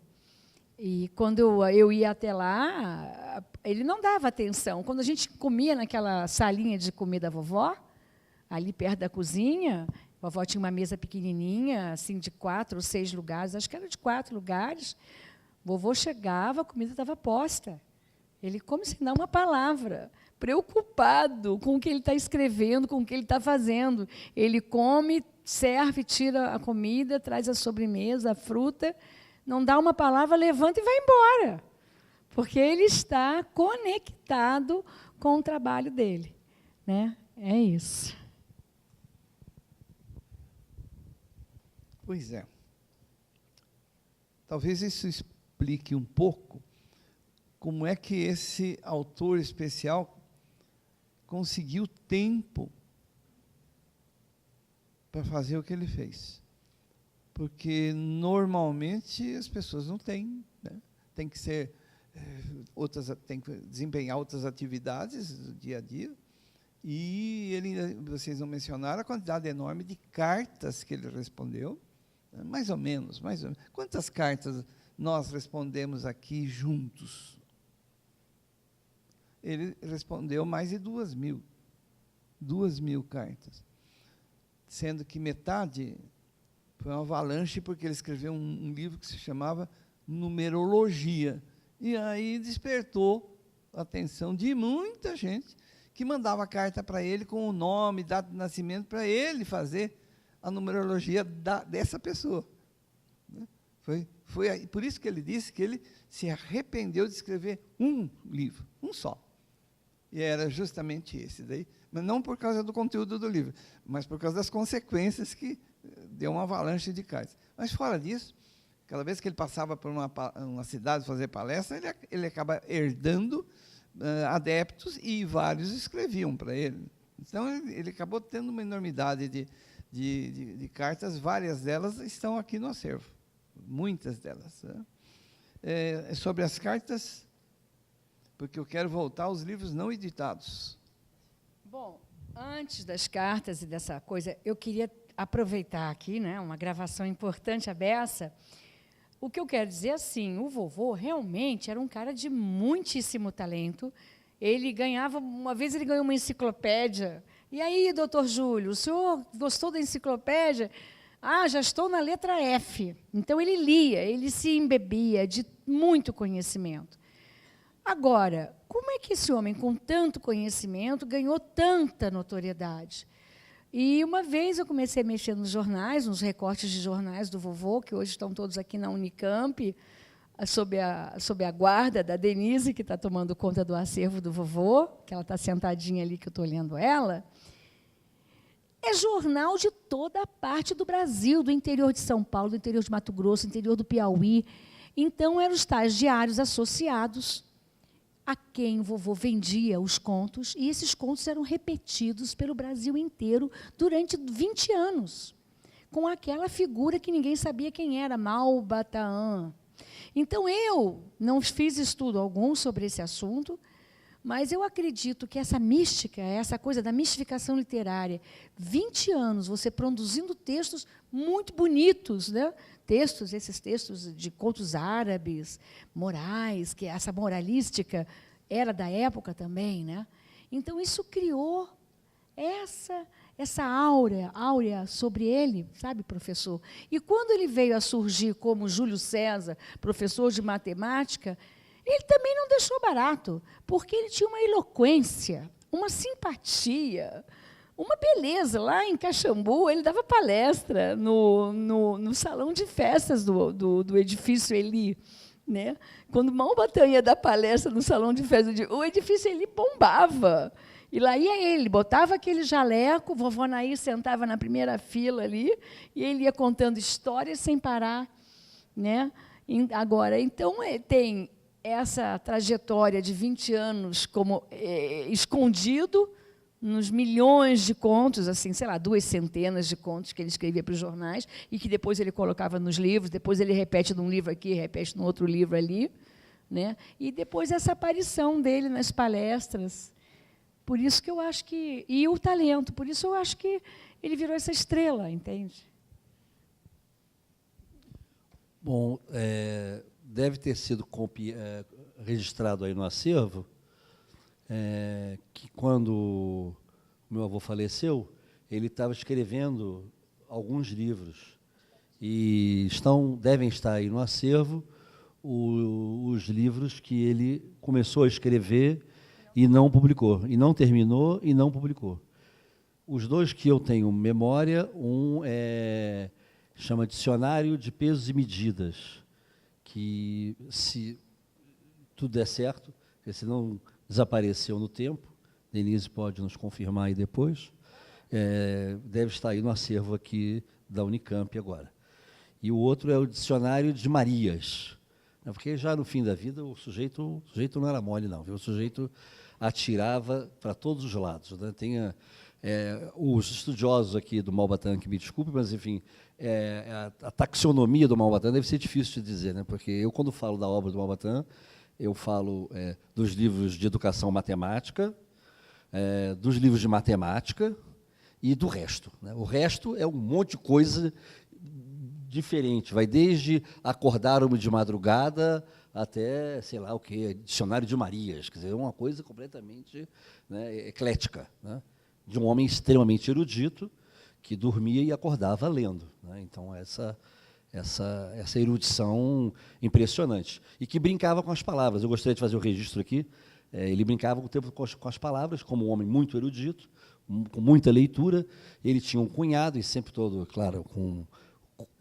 E quando eu ia até lá, ele não dava atenção. Quando a gente comia naquela salinha de comida da vovó, ali perto da cozinha, a vovó tinha uma mesa pequenininha, assim, de 4 ou 6 lugares, acho que era de 4 lugares. O vovô chegava, a comida estava posta. Ele come sem dar uma palavra, preocupado com o que ele está escrevendo, com o que ele está fazendo. Ele come, serve, tira a comida, traz a sobremesa, a fruta, não dá uma palavra, levanta e vai embora, porque ele está conectado com o trabalho dele, né? É isso. Pois é. Talvez isso explique um pouco como é que esse autor especial conseguiu tempo para fazer o que ele fez. Porque, normalmente, as pessoas não têm, né? Tem que ser tem que desempenhar outras atividades do dia a dia. E vocês não mencionaram a quantidade enorme de cartas que ele respondeu. Mais ou menos. Quantas cartas nós respondemos aqui juntos? Ele respondeu mais de 2.000. 2.000 cartas. Sendo que metade foi uma avalanche, porque ele escreveu um livro que se chamava Numerologia. E aí despertou a atenção de muita gente que mandava carta para ele com o nome, data de nascimento, para ele fazer a numerologia dessa pessoa. Foi por isso que ele disse que ele se arrependeu de escrever um livro, um só. E era justamente esse daí, mas não por causa do conteúdo do livro, mas por causa das consequências que deu uma avalanche de cartas. Mas fora disso, cada vez que ele passava por uma cidade fazer palestra, ele acaba herdando adeptos, e vários escreviam para ele. Então, ele acabou tendo uma enormidade de cartas, várias delas estão aqui no acervo, muitas delas. Sobre as cartas, porque eu quero voltar aos livros não editados. Bom, antes das cartas e dessa coisa, eu queria aproveitar aqui, né, uma gravação importante, a beça. O que eu quero dizer assim, o vovô realmente era um cara de muitíssimo talento. Ele ganhava, uma vez ele ganhou uma enciclopédia. E aí, doutor Júlio, o senhor gostou da enciclopédia? Ah, já estou na letra F. Então, ele lia, ele se embebia de muito conhecimento. Agora, como é que esse homem, com tanto conhecimento, ganhou tanta notoriedade? E uma vez eu comecei a mexer nos jornais, nos recortes de jornais do vovô, que hoje estão todos aqui na Unicamp, sob a guarda da Denise, que está tomando conta do acervo do vovô, que ela está sentadinha ali, que eu estou lendo ela. É jornal de toda a parte do Brasil, do interior de São Paulo, do interior de Mato Grosso, do interior do Piauí. Então, eram os tais diários associados a quem o vovô vendia os contos, e esses contos eram repetidos pelo Brasil inteiro durante 20 anos, com aquela figura que ninguém sabia quem era, Malbataan. Então, eu não fiz estudo algum sobre esse assunto, mas eu acredito que essa mística, essa coisa da mistificação literária, 20 anos você produzindo textos muito bonitos, né? Esses textos de contos árabes, morais, que essa moralística era da época também, né? Então, isso criou essa áurea sobre ele, sabe, professor? E quando ele veio a surgir como Júlio César, professor de matemática, ele também não deixou barato, porque ele tinha uma eloquência, uma simpatia, uma beleza. Lá em Caxambu, ele dava palestra no salão de festas do edifício Eli. Né? Quando Malbataan ia dar palestra no salão de festas, o edifício Eli bombava. E lá ia ele, botava aquele jaleco, vovó Nair sentava na primeira fila ali, e ele ia contando histórias sem parar. Né? Agora, então, tem essa trajetória de 20 anos como escondido nos milhões de contos, assim, sei lá, 200 de contos que ele escrevia para os jornais e que depois ele colocava nos livros, depois ele repete num livro aqui, repete num outro livro ali, né? E depois essa aparição dele nas palestras. Por isso que eu acho que... E o talento, por isso eu acho que ele virou essa estrela, entende? Bom, deve ter sido registrado aí no acervo, que quando o meu avô faleceu, ele estava escrevendo alguns livros, e devem estar aí no acervo os livros que ele começou a escrever e não publicou, e não terminou e não publicou. Os dois que eu tenho memória, um chama Dicionário de Pesos e Medidas, que, se tudo der certo, porque se não desapareceu no tempo, Denise pode nos confirmar aí depois, deve estar aí no acervo aqui da Unicamp agora. E o outro é o Dicionário de Marias, né, porque já no fim da vida o sujeito não era mole, não, viu? O sujeito atirava para todos os lados. Né? Tem os estudiosos aqui do Malbataan, que me desculpe, mas, enfim, a taxonomia do Malbataan deve ser difícil de dizer, né? Porque eu, quando falo da obra do Malbataan, eu falo dos livros de educação matemática, dos livros de matemática e do resto. Né? O resto é um monte de coisa diferente, vai desde acordar-me de madrugada até, sei lá o quê, dicionário de Marias, quer dizer, uma coisa completamente, né, eclética, né, de um homem extremamente erudito que dormia e acordava lendo, né, então essa erudição impressionante, e que brincava com as palavras. Eu gostaria de fazer o registro aqui. Ele brincava o tempo com as palavras, como um homem muito erudito, com muita leitura. Ele tinha um cunhado, e sempre todo, claro, com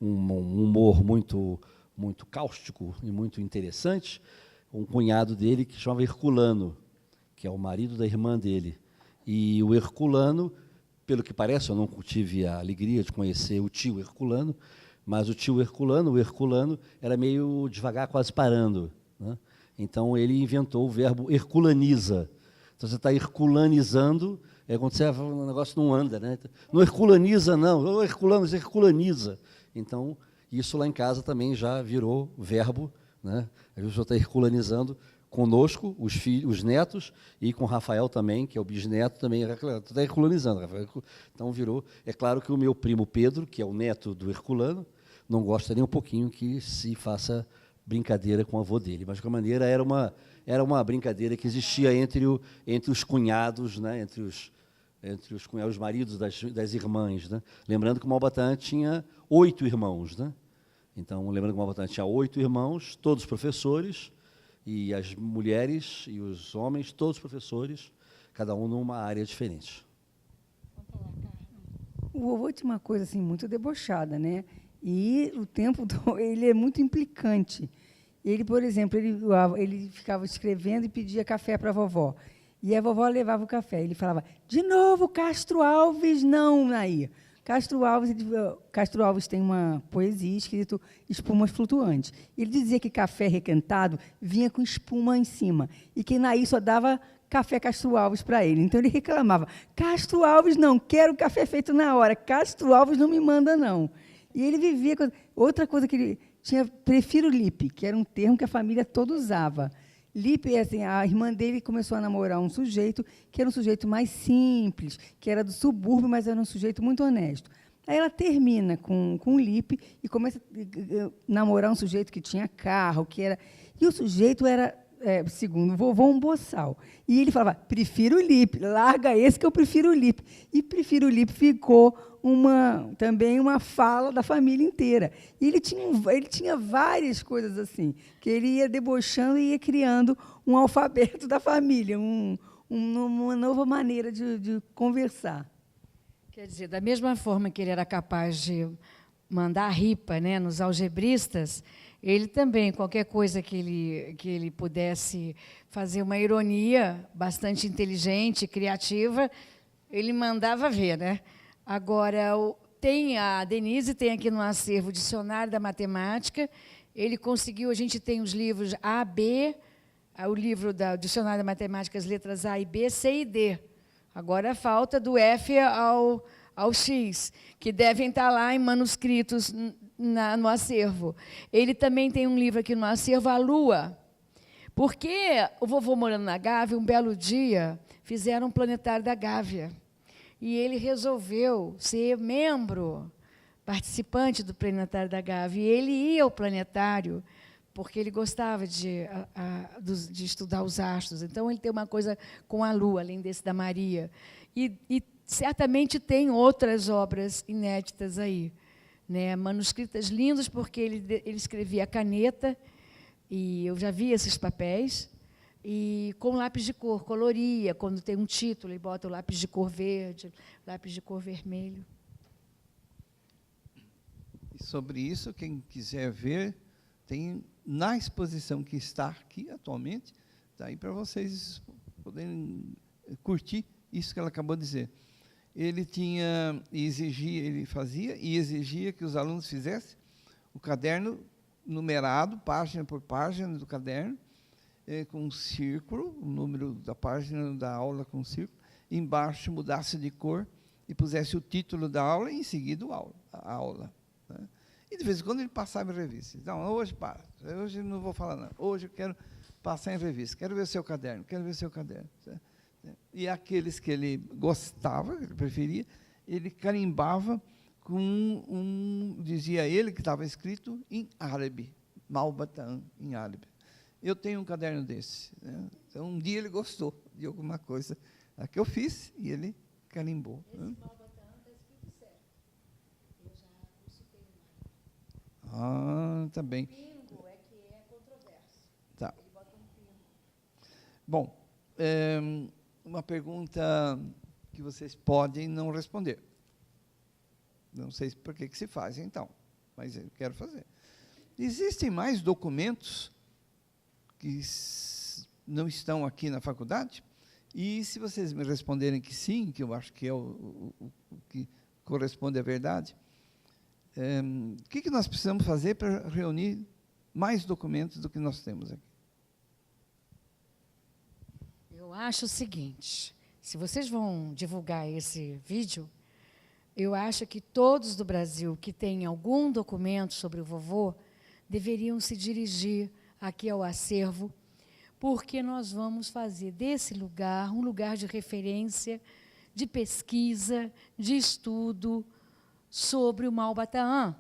um humor muito cáustico e muito interessante, um cunhado dele que chamava Herculano, que é o marido da irmã dele. E o Herculano, pelo que parece, eu não tive a alegria de conhecer o tio Herculano, mas o tio Herculano, o Herculano, era meio devagar, quase parando, né? Então, ele inventou o verbo herculaniza. Então, você está herculanizando, quando o negócio não anda, né? Não herculaniza, não. Ô, Herculano, você herculaniza. Então, isso lá em casa também já virou verbo, né? A gente está herculanizando conosco, os filhos, os netos, e com Rafael também, que é o bisneto, também está herculanizando. Rafael. Então, virou. É claro que o meu primo Pedro, que é o neto do Herculano, não gosta nem um pouquinho que se faça brincadeira com o avô dele, mas de qualquer maneira era uma brincadeira que existia entre os cunhados, né, entre os cunhados, os maridos das irmãs, né? Lembrando que o Malbatã tinha 8 irmãos, né? Então, lembrando que o Malbatã tinha 8 irmãos, todos professores, e as mulheres e os homens, todos professores, cada um numa área diferente. O vovô tinha uma coisa assim muito debochada, né? E o tempo ele é muito implicante. Ele, por exemplo, ele ficava escrevendo e pedia café para a vovó. E a vovó levava o café. Ele falava: de novo, Castro Alves, não, aí. Castro Alves tem uma poesia escrito Espumas Flutuantes. Ele dizia que café requentado vinha com espuma em cima e que Naí só dava café Castro Alves para ele. Então ele reclamava: Castro Alves não, quero café feito na hora. Castro Alves não me manda, não. E ele vivia com outra coisa que ele tinha, prefiro Lipe, que era um termo que a família toda usava. Lipe, assim, a irmã dele começou a namorar um sujeito que era um sujeito mais simples, que era do subúrbio, mas era um sujeito muito honesto. Aí ela termina com Lipe e começa a namorar um sujeito que tinha carro, que era... E o sujeito era, segundo o vovô, um boçal. E ele falava: prefiro Lipe, larga esse que eu prefiro Lipe. E prefiro Lipe ficou também uma fala da família inteira. E ele tinha várias coisas assim, que ele ia debochando e ia criando um alfabeto da família, uma nova maneira de conversar. Quer dizer, da mesma forma que ele era capaz de mandar ripa, né, nos algebristas, ele também, qualquer coisa que ele pudesse fazer uma ironia bastante inteligente, criativa, ele mandava ver, né? Agora, a Denise tem aqui no acervo o Dicionário da Matemática. Ele conseguiu, a gente tem os livros A, B, o livro do Dicionário da Matemática, as letras A e B, C e D. Agora falta do F ao X, que devem estar lá em manuscritos no acervo. Ele também tem um livro aqui no acervo, A Lua, porque o vovô morando na Gávea, um belo dia, fizeram um planetário da Gávea. E ele resolveu ser membro, participante do planetário da Gávea. E ele ia ao planetário porque ele gostava de estudar os astros. Então, ele tem uma coisa com a Lua, além desse da Maria. E certamente tem outras obras inéditas aí, né? Manuscritas lindos, porque ele escrevia a caneta, e eu já vi esses papéis, e com lápis de cor, coloria, quando tem um título, ele bota o lápis de cor verde, lápis de cor vermelho. E sobre isso, quem quiser ver, tem na exposição que está aqui atualmente, está aí para vocês poderem curtir isso que ela acabou de dizer. Ele fazia e exigia que os alunos fizessem o caderno numerado, página por página do caderno, com um círculo, o número da página da aula com um círculo, embaixo mudasse de cor e pusesse o título da aula e, em seguida, a aula. Né? E, de vez em quando, ele passava em revista. Não, hoje não vou falar nada. Hoje eu quero passar em revista. Quero ver seu caderno, quero ver seu caderno. Certo? E aqueles que ele gostava, que ele preferia, ele carimbava dizia ele que estava escrito em árabe, Malbatan, em árabe. Eu tenho um caderno desse, né? Então, um dia ele gostou de alguma coisa que eu fiz e ele carimbou. Esse Malbatan está escrito certo. Eu já consultei mais. Ah, tá bem. Pingo é que é controverso. Tá. Ele bota um pingo. Bom, uma pergunta que vocês podem não responder. Não sei por que se faz, então, mas eu quero fazer. Existem mais documentos que não estão aqui na faculdade? E se vocês me responderem que sim, que eu acho que é o que corresponde à verdade, o que nós precisamos fazer para reunir mais documentos do que nós temos aqui? Eu acho o seguinte, se vocês vão divulgar esse vídeo, eu acho que todos do Brasil que têm algum documento sobre o vovô deveriam se dirigir aqui ao acervo, porque nós vamos fazer desse lugar um lugar de referência, de pesquisa, de estudo sobre o Malbataã.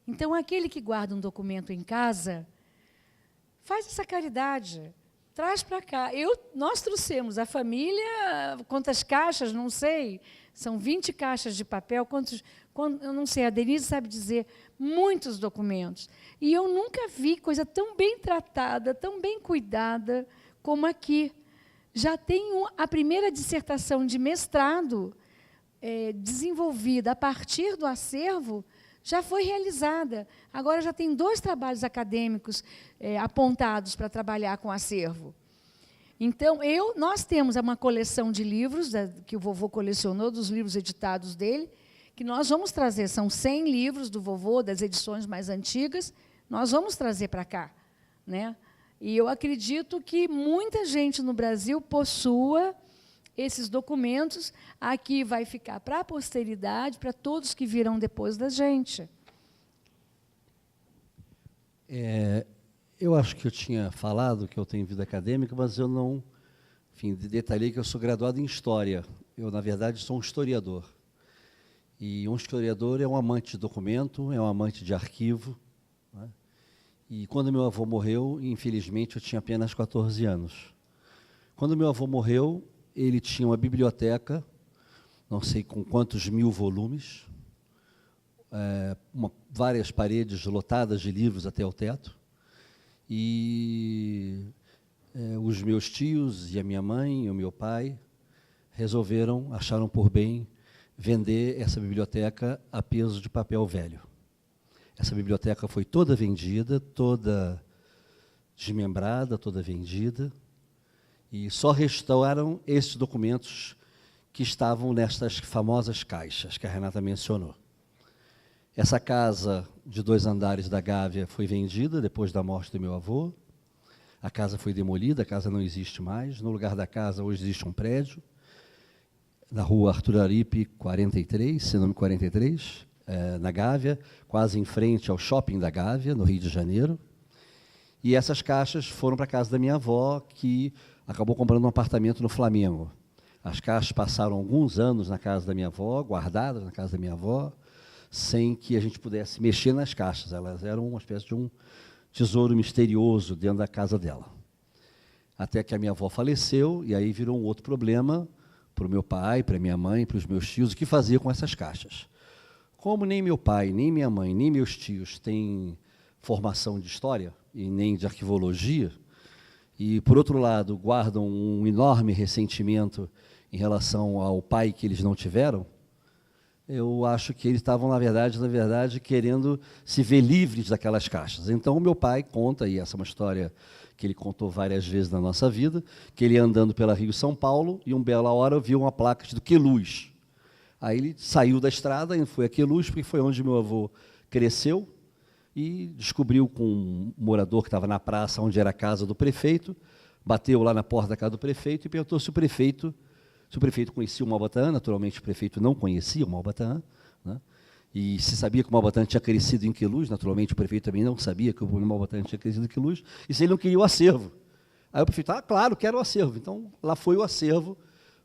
Então, aquele que guarda um documento em casa, faz essa caridade, traz para cá. Nós trouxemos, a família, quantas caixas, não sei, são 20 caixas de papel, eu não sei, a Denise sabe dizer, muitos documentos. E eu nunca vi coisa tão bem tratada, tão bem cuidada como aqui. Já tenho a primeira dissertação de mestrado desenvolvida a partir do acervo, já foi realizada. Agora já tem 2 trabalhos acadêmicos apontados para trabalhar com acervo. Então, nós temos uma coleção de livros que o vovô colecionou, dos livros editados dele, que nós vamos trazer, são 100 livros do vovô, das edições mais antigas, nós vamos trazer para cá, né? E eu acredito que muita gente no Brasil possua esses documentos, aqui vai ficar para a posteridade, para todos que virão depois da gente. Eu acho que eu tinha falado que eu tenho vida acadêmica, mas eu não, enfim, detalhei que eu sou graduado em História. Eu, na verdade, sou um historiador. E um historiador é um amante de documento, é um amante de arquivo, né? E quando meu avô morreu, infelizmente, eu tinha apenas 14 anos. Quando meu avô morreu, ele tinha uma biblioteca, não sei com quantos 1000 volumes, várias paredes lotadas de livros até o teto, e os meus tios e a minha mãe e o meu pai acharam por bem vender essa biblioteca a peso de papel velho. Essa biblioteca foi toda vendida, toda desmembrada, toda vendida, e só restauraram esses documentos que estavam nestas famosas caixas que a Renata mencionou. Essa casa de 2 andares da Gávea foi vendida depois da morte do meu avô. A casa foi demolida, a casa não existe mais. No lugar da casa, hoje existe um prédio, na rua Arthur Aripe, 43, seu nome 43, na Gávea, quase em frente ao shopping da Gávea, no Rio de Janeiro. E essas caixas foram para a casa da minha avó, que acabou comprando um apartamento no Flamengo. As caixas passaram alguns anos na casa da minha avó, guardadas na casa da minha avó, sem que a gente pudesse mexer nas caixas. Elas eram uma espécie de um tesouro misterioso dentro da casa dela. Até que a minha avó faleceu, e aí virou um outro problema para o meu pai, para a minha mãe, para os meus tios, o que fazer com essas caixas. Como nem meu pai, nem minha mãe, nem meus tios têm formação de história e nem de arquivologia, e, por outro lado, guardam um enorme ressentimento em relação ao pai que eles não tiveram, eu acho que eles estavam, na verdade, querendo se ver livres daquelas caixas. Então, o meu pai conta, e essa é uma história que ele contou várias vezes na nossa vida, que ele ia andando pela Rio-São Paulo, e, uma bela hora, viu uma placa de Queluz. Aí ele saiu da estrada e foi a Queluz, porque foi onde meu avô cresceu, e descobriu com um morador que estava na praça, onde era a casa do prefeito, bateu lá na porta da casa do prefeito e perguntou se o prefeito conhecia o Malbataã. Naturalmente, o prefeito não conhecia o Malbataã, né? E se sabia que o Malbataã tinha crescido em Queluz, naturalmente o prefeito também não sabia que o Malbataã tinha crescido em Queluz, e se ele não queria o acervo. Aí o prefeito, claro, quero o acervo. Então, lá foi o acervo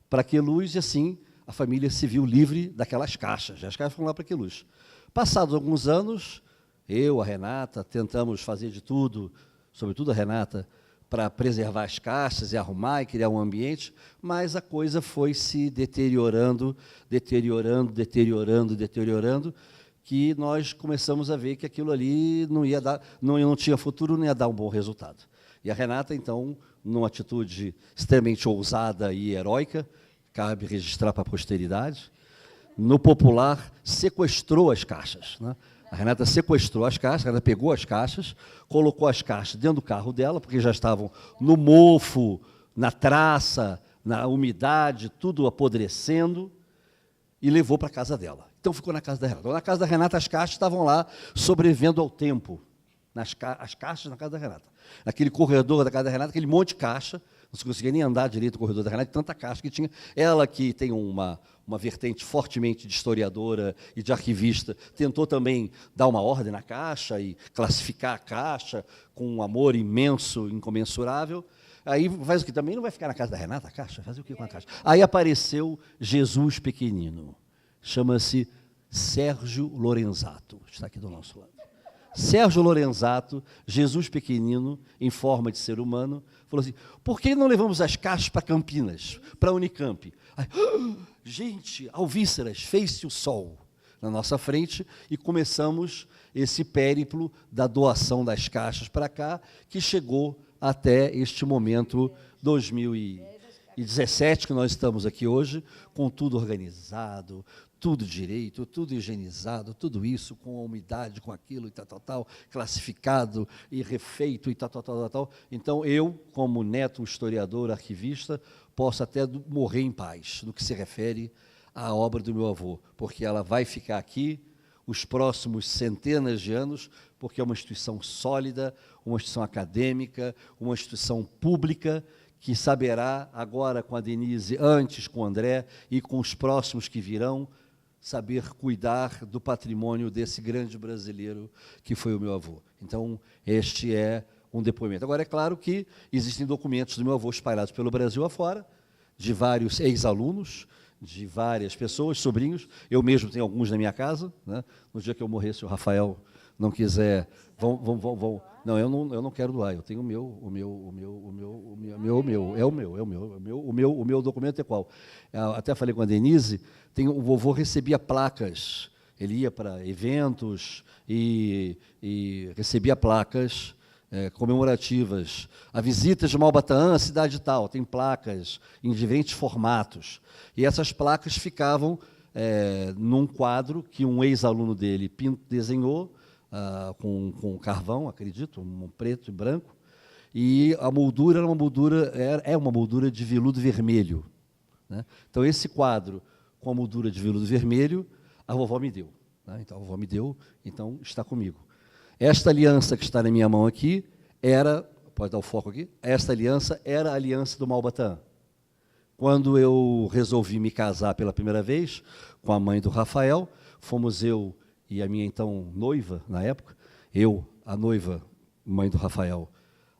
para Queluz, e assim, a família se viu livre daquelas caixas. As caixas foram lá para Queluz. Passados alguns anos, eu, a Renata, tentamos fazer de tudo, sobretudo a Renata, para preservar as caixas e arrumar e criar um ambiente, mas a coisa foi se deteriorando, que nós começamos a ver que aquilo ali não tinha futuro, não ia dar um bom resultado. E a Renata, então, numa atitude extremamente ousada e heróica, cabe registrar para a posteridade, no popular, sequestrou as caixas, né? A Renata sequestrou as caixas, a Renata pegou as caixas, colocou as caixas dentro do carro dela, porque já estavam no mofo, na traça, na umidade, tudo apodrecendo, e levou para a casa dela. Então ficou na casa da Renata. Na casa da Renata, as caixas estavam lá, sobrevivendo ao tempo. As caixas na casa da Renata. Naquele corredor da casa da Renata, aquele monte de caixa, não se conseguia nem andar direito no corredor da Renata, tanta caixa que tinha. Ela, que tem uma vertente fortemente de historiadora e de arquivista, tentou também dar uma ordem na caixa e classificar a caixa com um amor imenso, incomensurável. Aí faz o que? Também não vai ficar na casa da Renata a caixa? Fazer o que com a caixa? Aí apareceu Jesus pequenino. Chama-se Sérgio Lorenzato. Está aqui do nosso lado. Sérgio Lorenzato, Jesus pequenino, em forma de ser humano, falou assim, por que não levamos as caixas para Campinas, para a Unicamp? Aí, gente, alvíceras, fez-se o sol na nossa frente e começamos esse périplo da doação das caixas para cá, que chegou até este momento, 2017, que nós estamos aqui hoje, com tudo organizado, tudo direito, tudo higienizado, tudo isso com a umidade, com aquilo e tal, classificado e refeito e tal. Então, eu, como neto historiador, arquivista, posso até morrer em paz no que se refere à obra do meu avô, porque ela vai ficar aqui os próximos centenas de anos, porque é uma instituição sólida, uma instituição acadêmica, uma instituição pública, que saberá, agora com a Denise, antes com o André e com os próximos que virão, saber cuidar do patrimônio desse grande brasileiro que foi o meu avô. Então, este é um depoimento. Agora, é claro que existem documentos do meu avô espalhados pelo Brasil afora, de vários ex-alunos, de várias pessoas, sobrinhos. Eu mesmo tenho alguns na minha casa, né? No dia que eu morrer, se o Rafael não quiser, vão. Não, eu não quero doar. Eu tenho o meu documento é qual? Até falei com a Denise. O vovô recebia placas. Ele ia para eventos e recebia placas comemorativas. A visita de Malbataan, cidade tal, tem placas em diferentes formatos. E essas placas ficavam num quadro que um ex-aluno dele desenhou, com carvão, acredito, um preto e branco, e a moldura era uma moldura de veludo vermelho, né? Então, esse quadro com a moldura de veludo vermelho, a vovó me deu, né? Então, a vovó me deu, então está comigo. Esta aliança que está na minha mão aqui pode dar o foco aqui, esta aliança era a aliança do Malbataan. Quando eu resolvi me casar pela primeira vez com a mãe do Rafael, fomos eu e a minha, então, noiva, na época, eu, a noiva, mãe do Rafael,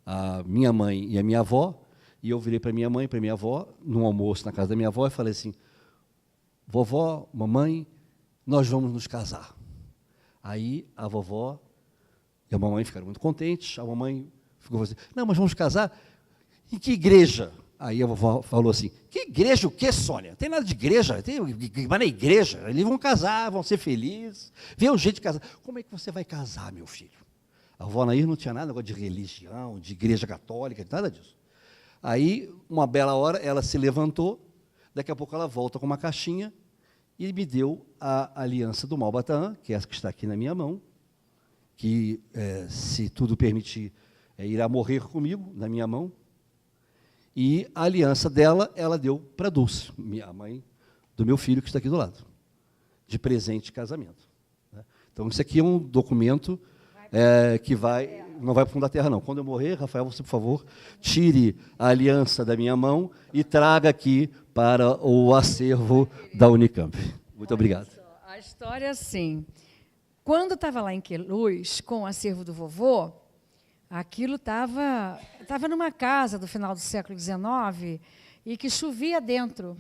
a minha mãe e a minha avó, e eu virei para minha mãe e para minha avó, num almoço na casa da minha avó, e falei assim, vovó, mamãe, nós vamos nos casar. Aí a vovó e a mamãe ficaram muito contentes, a mamãe ficou assim, não, mas vamos casar? Em que igreja? Aí a vovó falou assim, que igreja o quê, Sônia? Não tem nada de igreja, mas na igreja, eles vão casar, vão ser felizes, vê o jeito de casar. Como é que você vai casar, meu filho? A vovó Nair não tinha nada negócio de religião, de igreja católica, nada disso. Aí, uma bela hora, ela se levantou, daqui a pouco ela volta com uma caixinha e me deu a aliança do Malbataan, que é essa que está aqui na minha mão, que, se tudo permitir, irá morrer comigo, na minha mão. E a aliança dela, ela deu para a Dulce, a mãe do meu filho, que está aqui do lado, de presente de casamento, né? Então, isso aqui é um documento que não vai para o fundo da terra, não. Quando eu morrer, Rafael, você, por favor, tire a aliança da minha mão e traga aqui para o acervo da Unicamp. Muito obrigado. A história é assim. Quando estava lá em Queluz, com o acervo do vovô, aquilo estava numa casa do final do século XIX e que chovia dentro.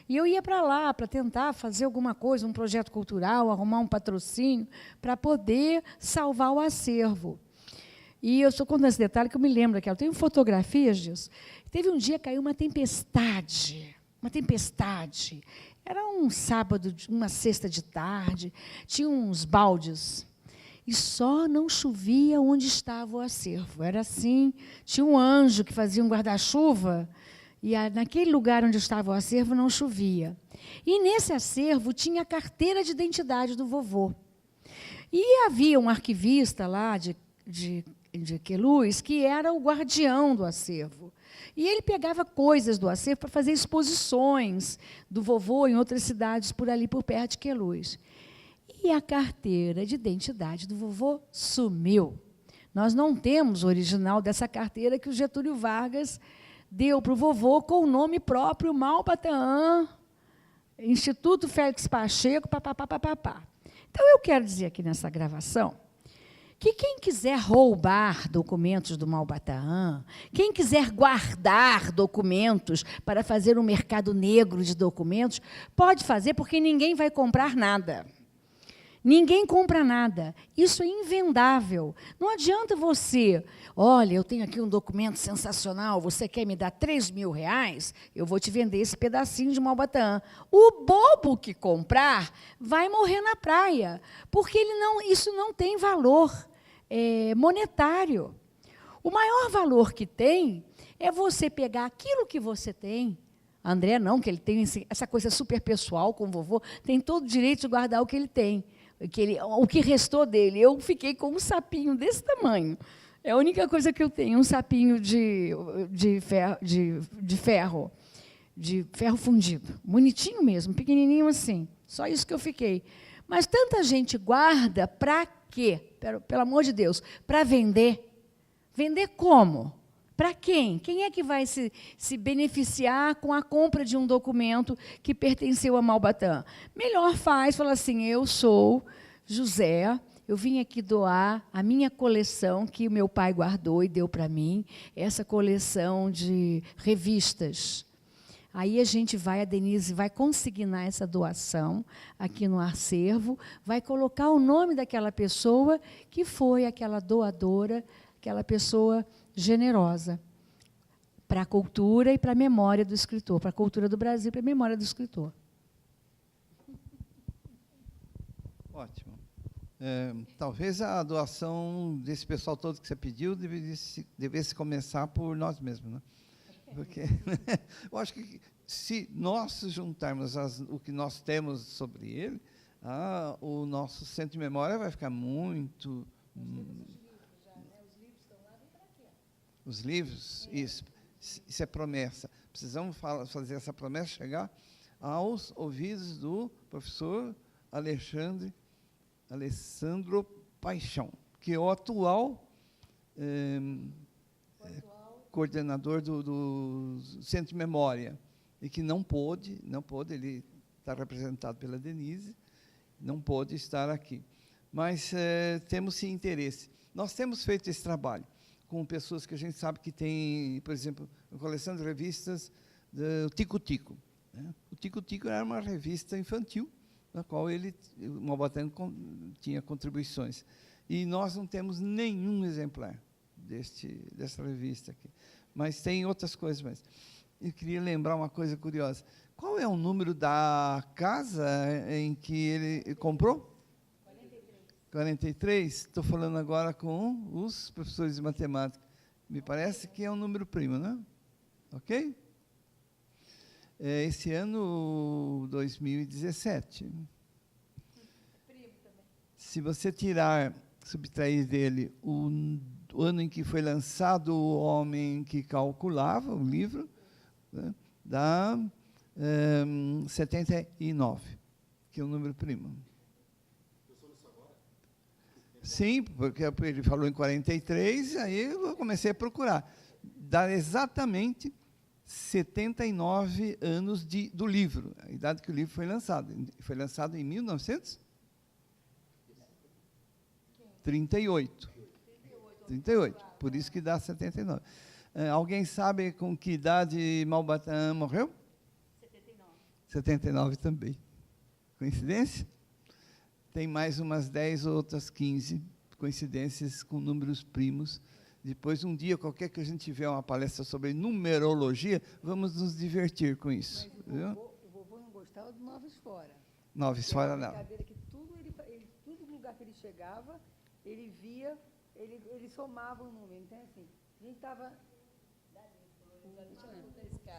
E eu ia para lá para tentar fazer alguma coisa, um projeto cultural, arrumar um patrocínio, para poder salvar o acervo. E eu estou contando esse detalhe que eu me lembro daquela. Eu tenho fotografias disso. Teve um dia que caiu uma tempestade. Uma tempestade. Era um sábado, uma sexta de tarde, tinha uns baldes. E só não chovia onde estava o acervo. Era assim, tinha um anjo que fazia um guarda-chuva, e naquele lugar onde estava o acervo não chovia. E nesse acervo tinha a carteira de identidade do vovô. E havia um arquivista lá de Queluz, que era o guardião do acervo. E ele pegava coisas do acervo para fazer exposições do vovô em outras cidades por ali, por perto de Queluz. E a carteira de identidade do vovô sumiu. Nós não temos o original dessa carteira que o Getúlio Vargas deu para o vovô com o nome próprio, Malbataan, Instituto Félix Pacheco, papapá. Então, eu quero dizer aqui nessa gravação que quem quiser roubar documentos do Malbataan, quem quiser guardar documentos para fazer um mercado negro de documentos, pode fazer, porque ninguém vai comprar nada. Ninguém compra nada. Isso é invendável. Não adianta você, olha, eu tenho aqui um documento sensacional, você quer me dar R$3.000? Eu vou te vender esse pedacinho de Malbataan. O bobo que comprar vai morrer na praia, porque isso não tem valor monetário. O maior valor que tem é você pegar aquilo que você tem. André não, que ele tem essa coisa super pessoal com o vovô, tem todo o direito de guardar o que ele tem. O que restou dele. Eu fiquei com um sapinho desse tamanho. É a única coisa que eu tenho, um sapinho de ferro fundido. Bonitinho mesmo, pequenininho assim. Só isso que eu fiquei. Mas tanta gente guarda para quê? Pelo amor de Deus, para vender. Vender como? Para quem? Quem é que vai se beneficiar com a compra de um documento que pertenceu a Malbataan? Melhor fala assim, eu sou José, eu vim aqui doar a minha coleção que o meu pai guardou e deu para mim, essa coleção de revistas. Aí a Denise vai consignar essa doação aqui no acervo, vai colocar o nome daquela pessoa que foi aquela doadora, aquela pessoa generosa, para a cultura e para a memória do escritor, para a cultura do Brasil e para a memória do escritor. Ótimo. Talvez a doação desse pessoal todo que você pediu devesse começar por nós mesmos, né? Porque eu acho que se nós juntarmos o que nós temos sobre ele, o nosso centro de memória vai ficar muito... Os livros, isso é promessa. Precisamos fazer essa promessa chegar aos ouvidos do professor Alessandro Paixão, que é o atual coordenador do Centro de Memória, e que não pôde, ele está representado pela Denise, não pôde estar aqui. Mas temos, sim, interesse. Nós temos feito esse trabalho com pessoas que a gente sabe que tem, por exemplo, a coleção de revistas do Tico Tico. Né? O Tico Tico era uma revista infantil, na qual o Malbataan tinha contribuições. E nós não temos nenhum exemplar dessa revista aqui. Mas tem outras coisas mais. Eu queria lembrar uma coisa curiosa. Qual é o número da casa em que ele comprou? 43, estou falando agora com os professores de matemática. Me parece que é um número primo, né? Ok? Esse ano, 2017. Se você subtrair dele o ano em que foi lançado O Homem que Calculava, o livro, né, dá 79, que é um número primo. Sim, porque ele falou em 43, aí eu comecei a procurar. Dá exatamente 79 anos do livro, a idade que o livro foi lançado. Foi lançado em 1938. 38, por isso que dá 79. Alguém sabe com que idade Malbataan morreu? 79 também. Coincidência? Tem mais umas 10 ou outras 15 coincidências com números primos. Depois, um dia qualquer que a gente tiver uma palestra sobre numerologia, vamos nos divertir com isso. Mas o vovô não gostava do Noves Fora. Noves Fora, não. Que tudo lugar que ele chegava, ele via, ele somava o número. Então, assim, a gente estava...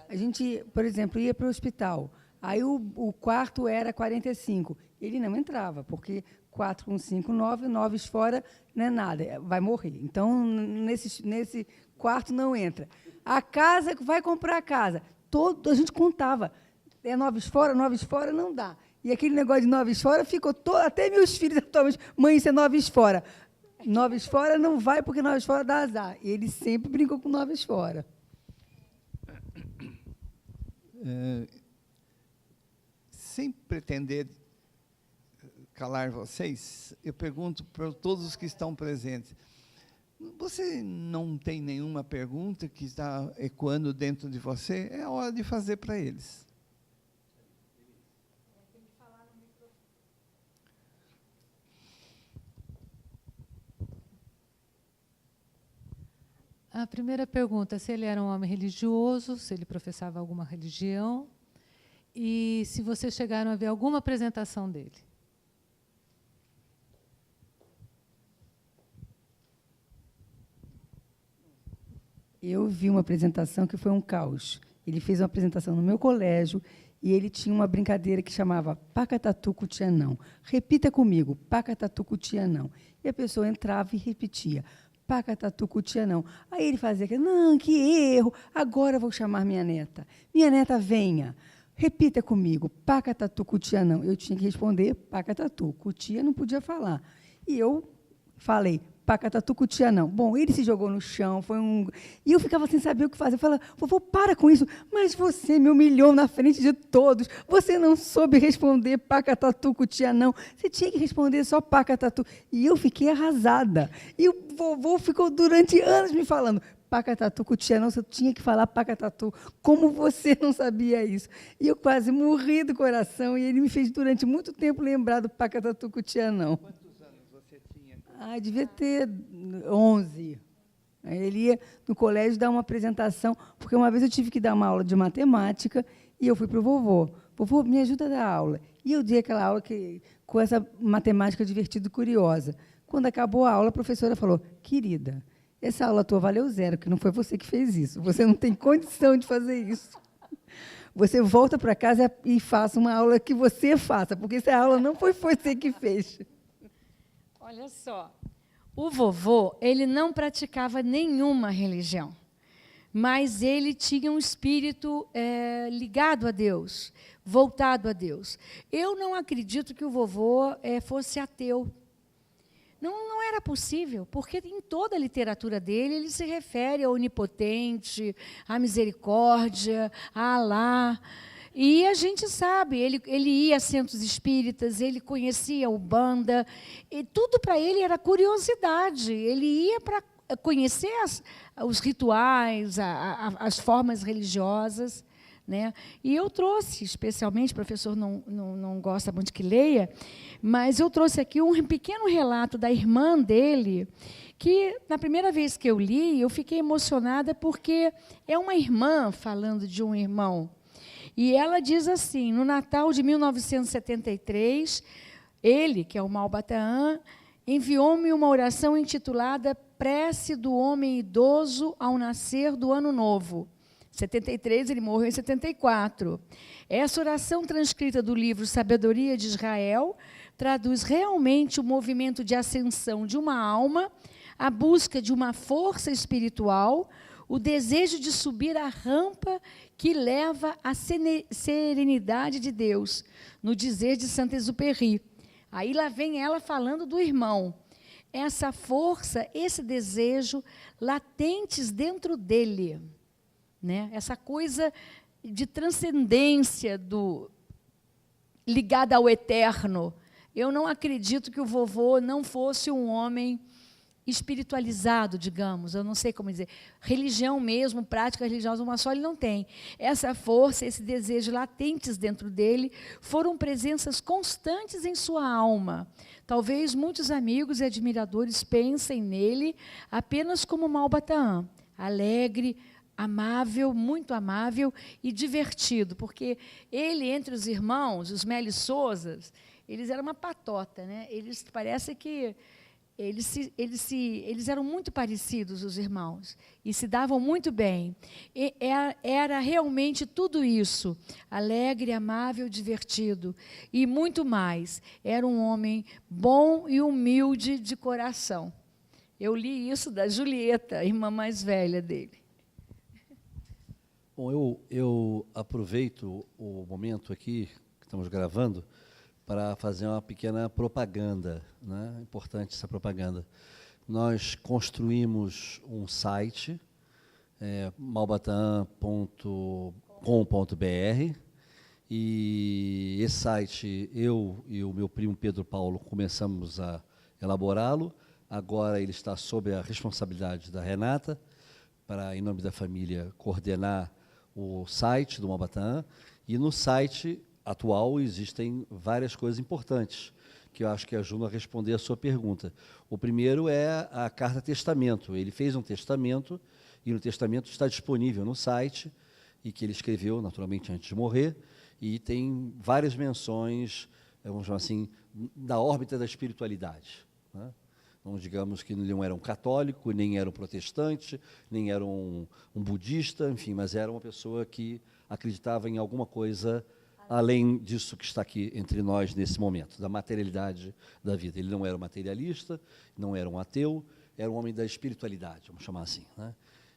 A gente, por exemplo, ia para o hospital. Aí o quarto era 45. Ele não entrava, porque 4 com 5, 9, 9 fora não é nada, vai morrer. Então, nesse quarto não entra. A casa, vai comprar a casa. A gente contava. É 9 fora, não dá. E aquele negócio de 9 fora ficou até meus filhos atualmente, mãe, isso é 9 fora. 9 fora não vai, porque 9 fora dá azar. E ele sempre brincou com 9 fora. Sem pretender calar vocês, eu pergunto para todos os que estão presentes, você não tem nenhuma pergunta que está ecoando dentro de você? É hora de fazer para eles. A primeira pergunta, se ele era um homem religioso, se ele professava alguma religião, e se vocês chegaram a ver alguma apresentação dele. Eu vi uma apresentação que foi um caos. Ele fez uma apresentação no meu colégio e ele tinha uma brincadeira que chamava Pacatatu Cutianão. Repita comigo, Pacatatu Cutianão. E a pessoa entrava e repetia, Pacatatu Cutianão. Aí ele fazia aquilo, não, que erro, agora eu vou chamar minha neta. Minha neta, venha. Repita comigo, Pacatatu Cutianão. Eu tinha que responder Pacatatu. Cutia não podia falar. E eu falei, Pacatatu Cutianão. Bom, ele se jogou no chão, e eu ficava sem saber o que fazer. Eu falava, vovô, para com isso. Mas você me humilhou na frente de todos. Você não soube responder Pacatatu Cutianão. Você tinha que responder só Pacatatu. E eu fiquei arrasada. E o vovô ficou durante anos me falando, Pacatatu Cutianão, você tinha que falar Pacatatu. Como você não sabia isso? E eu quase morri do coração, e ele me fez durante muito tempo lembrar do Pacatatu Cutianão. Quantos anos você tinha? Devia ter 11. Aí ele ia no colégio dar uma apresentação, porque uma vez eu tive que dar uma aula de matemática, e eu fui para o vovô. Vovô, me ajuda a dar aula. E eu dei aquela aula com essa matemática divertida e curiosa. Quando acabou a aula, a professora falou, querida, essa aula tua valeu 0, que não foi você que fez isso. Você não tem condição de fazer isso. Você volta para casa e faça uma aula que você faça, porque essa aula não foi você que fez. Olha só, o vovô, ele não praticava nenhuma religião, mas ele tinha um espírito ligado a Deus, voltado a Deus. Eu não acredito que o vovô fosse ateu. Não era possível, porque em toda a literatura dele, ele se refere ao onipotente, à misericórdia, a Alá. E a gente sabe, ele ia a centros espíritas, ele conhecia a Umbanda, e tudo para ele era curiosidade. Ele ia para conhecer os rituais, as formas religiosas. Né? E eu trouxe, especialmente, o professor não gosta muito que leia, mas eu trouxe aqui um pequeno relato da irmã dele, que, na primeira vez que eu li, eu fiquei emocionada, porque é uma irmã falando de um irmão. E ela diz assim, no Natal de 1973, ele, que é o Malbataan, enviou-me uma oração intitulada Prece do Homem Idoso ao Nascer do Ano Novo. 73, ele morreu em 74. Essa oração transcrita do livro Sabedoria de Israel traduz realmente o movimento de ascensão de uma alma, a busca de uma força espiritual, o desejo de subir a rampa que leva à serenidade de Deus, no dizer de Saint-Exupéry. Aí lá vem ela falando do irmão. Essa força, esse desejo latentes dentro dele, né? Essa coisa de transcendência ligada ao eterno. Eu não acredito que o vovô não fosse um homem espiritualizado, digamos, eu não sei como dizer, religião mesmo, prática religiosa, uma só ele não tem. Essa força, esse desejo latentes dentro dele, foram presenças constantes em sua alma. Talvez muitos amigos e admiradores pensem nele apenas como Malbataan, alegre, amável, muito amável e divertido, porque ele, entre os irmãos, os Meli Sousas, eles eram uma patota, né? Eles parece que eles eram muito parecidos, os irmãos, e se davam muito bem. E era realmente tudo isso, alegre, amável, divertido, e muito mais. Era um homem bom e humilde de coração. Eu li isso da Julieta, a irmã mais velha dele. Bom, eu aproveito o momento aqui que estamos gravando para fazer uma pequena propaganda, né? É importante essa propaganda. Nós construímos um site, malbataan.com.br, e esse site eu e o meu primo Pedro Paulo começamos a elaborá-lo. Agora ele está sob a responsabilidade da Renata, para, em nome da família, coordenar o site do Malbataan. E no site atual existem várias coisas importantes, que eu acho que ajudam a responder a sua pergunta. O primeiro é a carta testamento. Ele fez um testamento, e no testamento está disponível no site, e que ele escreveu, naturalmente, antes de morrer, e tem várias menções, vamos chamar assim, da órbita da espiritualidade, né? Então, digamos que ele não era um católico, nem era um protestante, nem era um budista, enfim, mas era uma pessoa que acreditava em alguma coisa além disso que está aqui entre nós nesse momento, da materialidade da vida. Ele não era um materialista, não era um ateu, era um homem da espiritualidade, vamos chamar assim, né?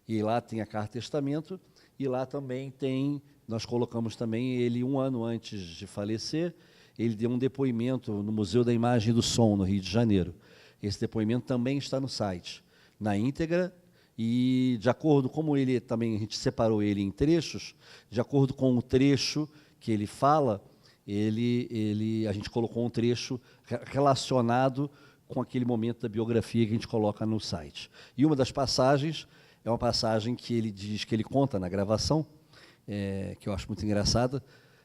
E lá tem a carta testamento, e lá também tem, nós colocamos também ele 1 ano antes de falecer, ele deu um depoimento no Museu da Imagem e do Som, no Rio de Janeiro. Esse depoimento também está no site, na íntegra, e de acordo como ele também, a gente separou ele em trechos, de acordo com o trecho que ele fala, a gente colocou um trecho relacionado com aquele momento da biografia que a gente coloca no site. E uma das passagens é uma passagem que ele diz, que ele conta na gravação, que eu acho muito engraçada,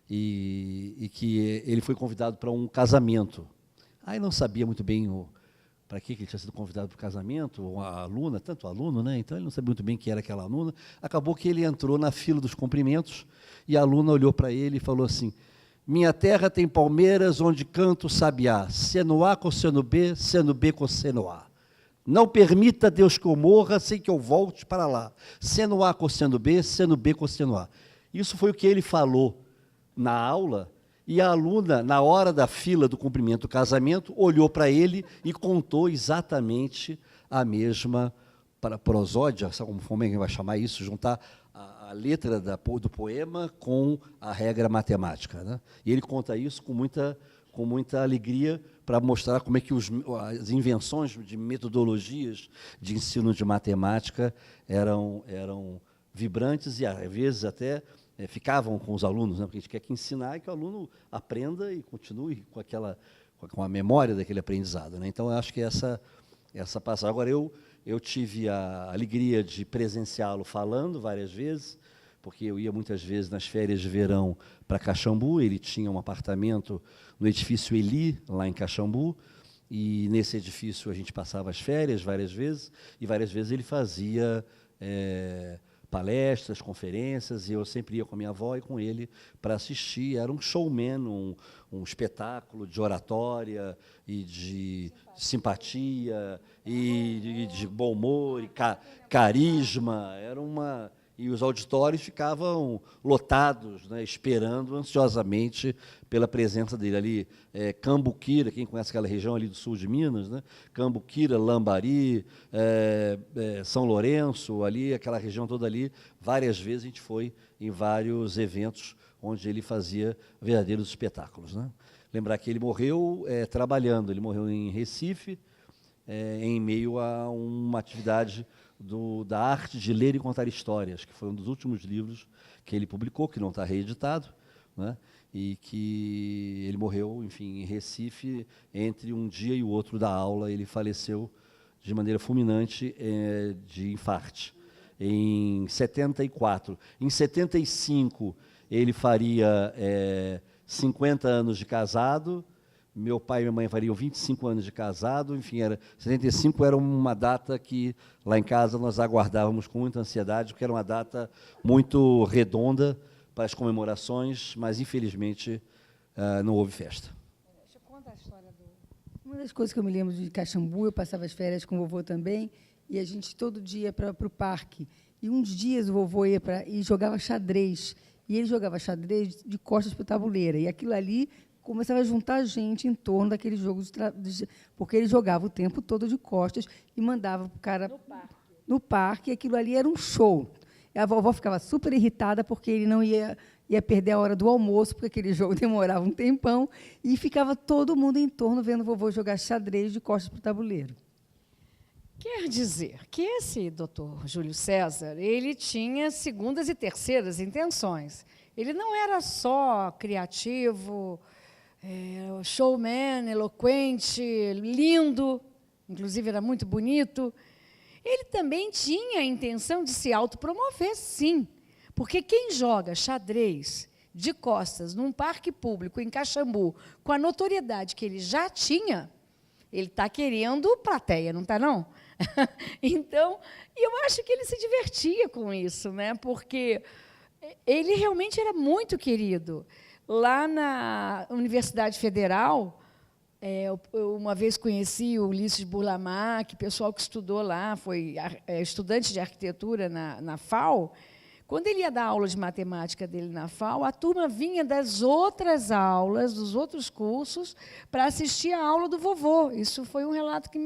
e que ele foi convidado para um casamento. Aí não sabia muito bem para que ele tinha sido convidado para o casamento, a aluna, tanto aluno, né? Então ele não sabia muito bem quem era aquela aluna. Acabou que ele entrou na fila dos cumprimentos e a aluna olhou para ele e falou assim: minha terra tem palmeiras onde canta o sabiá, seno-A com seno-B, seno-B com seno-A. Não permita, Deus, que eu morra sem que eu volte para lá. Seno-A com seno-B, seno-B com seno-A. Isso foi o que ele falou na aula. E a aluna, na hora da fila do cumprimento do casamento, olhou para ele e contou exatamente a mesma prosódia, sabe como é que vai chamar isso? Juntar a letra do poema com a regra matemática, né? E ele conta isso com muita alegria para mostrar como é que as invenções de metodologias de ensino de matemática eram vibrantes e, às vezes, até ficavam com os alunos, né? Porque a gente quer que ensinar e que o aluno aprenda e continue com a memória daquele aprendizado, né? Então, eu acho que essa passagem. Agora, eu tive a alegria de presenciá-lo falando várias vezes, porque eu ia muitas vezes nas férias de verão para Caxambu. Ele tinha um apartamento no edifício Eli, lá em Caxambu, e nesse edifício a gente passava as férias várias vezes, e várias vezes ele fazia palestras, conferências, e eu sempre ia com a minha avó e com ele para assistir. Era um showman, um espetáculo de oratória e de simpatia e de bom humor e carisma. E os auditórios ficavam lotados, né, esperando ansiosamente pela presença dele ali. Cambuquira, quem conhece aquela região ali do sul de Minas, né? Cambuquira, Lambari, São Lourenço, ali, aquela região toda ali. Várias vezes a gente foi em vários eventos onde ele fazia verdadeiros espetáculos, né? Lembrar que ele morreu trabalhando, ele morreu em Recife, em meio a uma atividade da arte de ler e contar histórias, que foi um dos últimos livros que ele publicou, que não está reeditado, né? E que ele morreu, enfim, em Recife, entre um dia e o outro da aula. Ele faleceu de maneira fulminante de infarte, em 74. Em 75, ele faria 50 anos de casado, meu pai e minha mãe fariam 25 anos de casado, enfim, 75 era uma data que, lá em casa, nós aguardávamos com muita ansiedade, porque era uma data muito redonda para as comemorações, mas, infelizmente, não houve festa. Deixa eu contar a história do... Uma das coisas que eu me lembro de Caxambu, eu passava as férias com o vovô também, e a gente todo dia ia para o parque. E uns dias o vovô ia e jogava xadrez. E ele jogava xadrez de costas para o tabuleiro. E aquilo ali começava a juntar gente em torno daquele jogo, porque ele jogava o tempo todo de costas e mandava o cara no parque, e aquilo ali era um show. E a vovó ficava super irritada porque ele não ia perder a hora do almoço, porque aquele jogo demorava um tempão, e ficava todo mundo em torno vendo o vovô jogar xadrez de costas para o tabuleiro. Quer dizer que esse doutor Júlio César, ele tinha segundas e terceiras intenções. Ele não era só criativo, showman, eloquente, lindo, inclusive era muito bonito. Ele também tinha a intenção de se autopromover, sim. Porque quem joga xadrez de costas num parque público em Caxambu, com a notoriedade que ele já tinha, ele está querendo plateia, não está, não? Então, eu acho que ele se divertia com isso, né? Porque ele realmente era muito querido. Lá na Universidade Federal, eu uma vez conheci o Ulisses Burlamac, pessoal que estudou lá, foi estudante de arquitetura na FAO. Quando ele ia dar aula de matemática dele na FAO, a turma vinha das outras aulas, dos outros cursos, para assistir a aula do vovô. Isso foi um relato que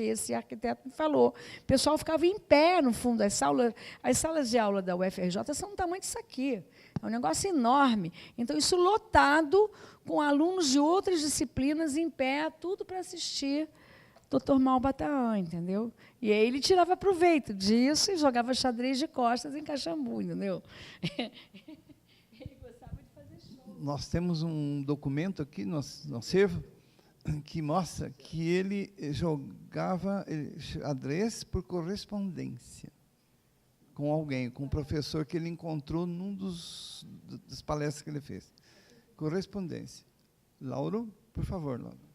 esse arquiteto me falou. O pessoal ficava em pé no fundo das salas. As salas de aula da UFRJ são do tamanho disso aqui. É um negócio enorme. Então, isso lotado, com alunos de outras disciplinas em pé, tudo para assistir Dr. Malbataan, entendeu? E aí ele tirava proveito disso e jogava xadrez de costas em Caxambu, entendeu? Ele gostava de fazer show. Nós temos um documento aqui no acervo que mostra que ele jogava xadrez por correspondência com alguém, com um professor que ele encontrou num das palestras que ele fez. Correspondência. Lauro, por favor, Lauro.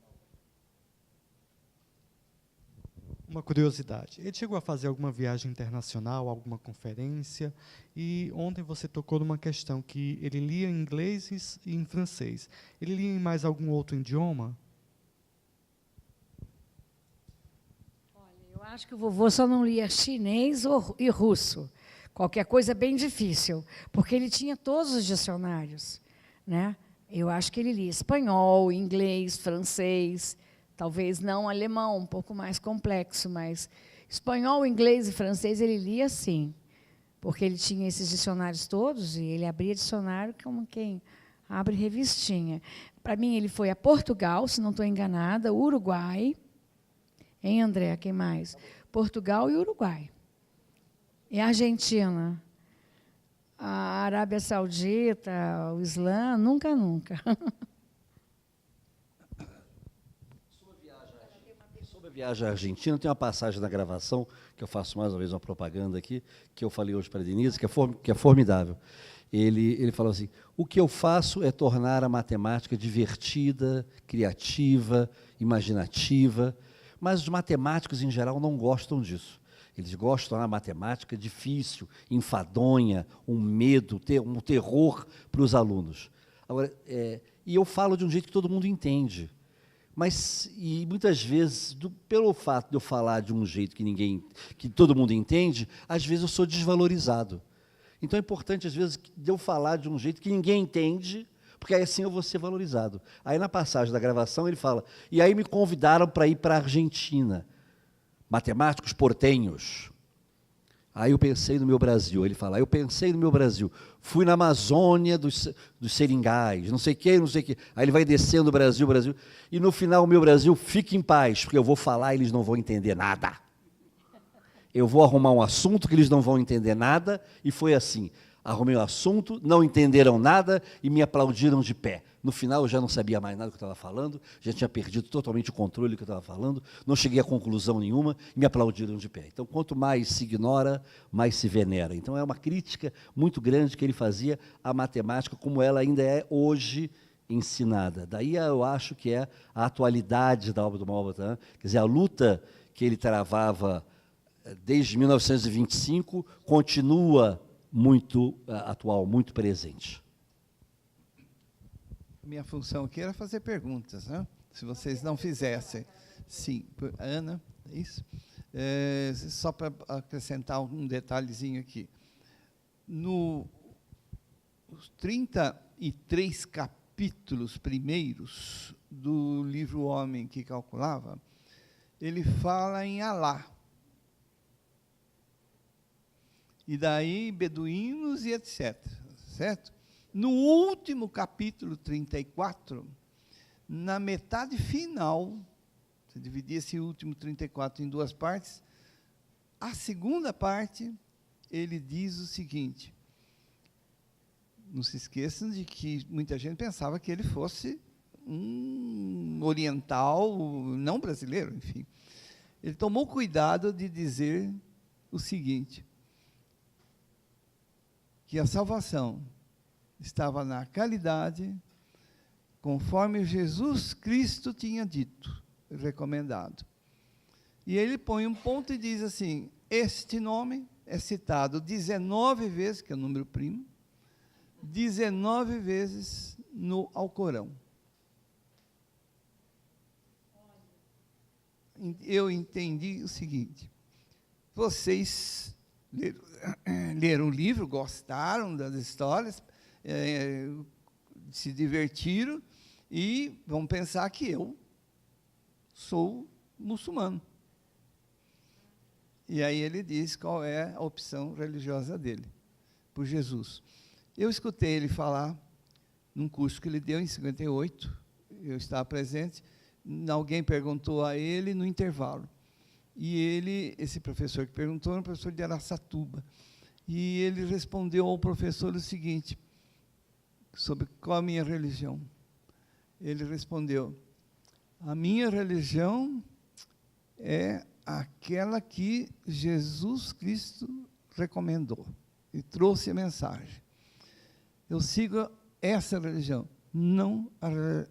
Uma curiosidade. Ele chegou a fazer alguma viagem internacional, alguma conferência, e ontem você tocou numa questão que ele lia em inglês e em francês. Ele lia em mais algum outro idioma? Olha, eu acho que o vovô só não lia chinês e russo. Qualquer coisa bem difícil, porque ele tinha todos os dicionários, né? Eu acho que ele lia espanhol, inglês, francês, talvez não alemão, um pouco mais complexo, mas espanhol, inglês e francês ele lia sim, porque ele tinha esses dicionários todos e ele abria dicionário como quem abre revistinha. Para mim, ele foi a Portugal, se não estou enganada, Uruguai, hein, André? Quem mais? Portugal e Uruguai. E a Argentina, a Arábia Saudita, o Islã, nunca. Sobre a viagem à Argentina, tem uma passagem na gravação, que eu faço mais uma vez uma propaganda aqui, que eu falei hoje para a Denise, que é formidável. Ele falou assim, o que eu faço é tornar a matemática divertida, criativa, imaginativa, mas os matemáticos, em geral, não gostam disso. Eles gostam da matemática difícil, enfadonha, um medo, um terror para os alunos. Agora, e eu falo de um jeito que todo mundo entende. Mas, e muitas vezes, pelo fato de eu falar de um jeito que todo mundo entende, às vezes eu sou desvalorizado. Então é importante, às vezes, de eu falar de um jeito que ninguém entende, porque aí assim eu vou ser valorizado. Aí, na passagem da gravação, ele fala, e aí me convidaram para ir para a Argentina, matemáticos portenhos. Aí eu pensei no meu Brasil, ele fala, eu pensei no meu Brasil, fui na Amazônia dos seringais, não sei o quê. Aí ele vai descendo o Brasil, e no final o meu Brasil, fique em paz, porque eu vou falar e eles não vão entender nada. Eu vou arrumar um assunto que eles não vão entender nada, e foi assim, arrumei o assunto, não entenderam nada e me aplaudiram de pé. No final, eu já não sabia mais nada do que eu estava falando, já tinha perdido totalmente o controle do que eu estava falando, não cheguei a conclusão nenhuma e me aplaudiram de pé. Então, quanto mais se ignora, mais se venera. Então, é uma crítica muito grande que ele fazia à matemática, como ela ainda é hoje ensinada. Daí eu acho que é a atualidade da obra do Malbatan, quer dizer, a luta que ele travava desde 1925 continua muito atual, muito presente. Minha função aqui era fazer perguntas, né? Se vocês não fizessem. Sim, Ana, é isso? Só para acrescentar um detalhezinho aqui. Nos 33 capítulos primeiros do livro O Homem que Calculava, ele fala em Alá. E daí, beduínos e etc. Certo? No último capítulo 34, na metade final, se dividir esse último 34 em duas partes, a segunda parte, ele diz o seguinte: não se esqueçam de que muita gente pensava que ele fosse um oriental, não brasileiro, enfim. Ele tomou cuidado de dizer o seguinte, que a salvação estava na caridade, conforme Jesus Cristo tinha dito, recomendado. E ele põe um ponto e diz assim, este nome é citado 19 vezes, que é o número primo, 19 vezes no Alcorão. Eu entendi o seguinte, vocês leram o livro, gostaram das histórias, se divertiram e vão pensar que eu sou muçulmano. E aí ele diz qual é a opção religiosa dele, por Jesus. Eu escutei ele falar num curso que ele deu em 58, eu estava presente, alguém perguntou a ele no intervalo. E ele, esse professor que perguntou, era um professor de Araçatuba. E ele respondeu ao professor o seguinte, sobre qual a minha religião. Ele respondeu, a minha religião é aquela que Jesus Cristo recomendou e trouxe a mensagem. Eu sigo essa religião, não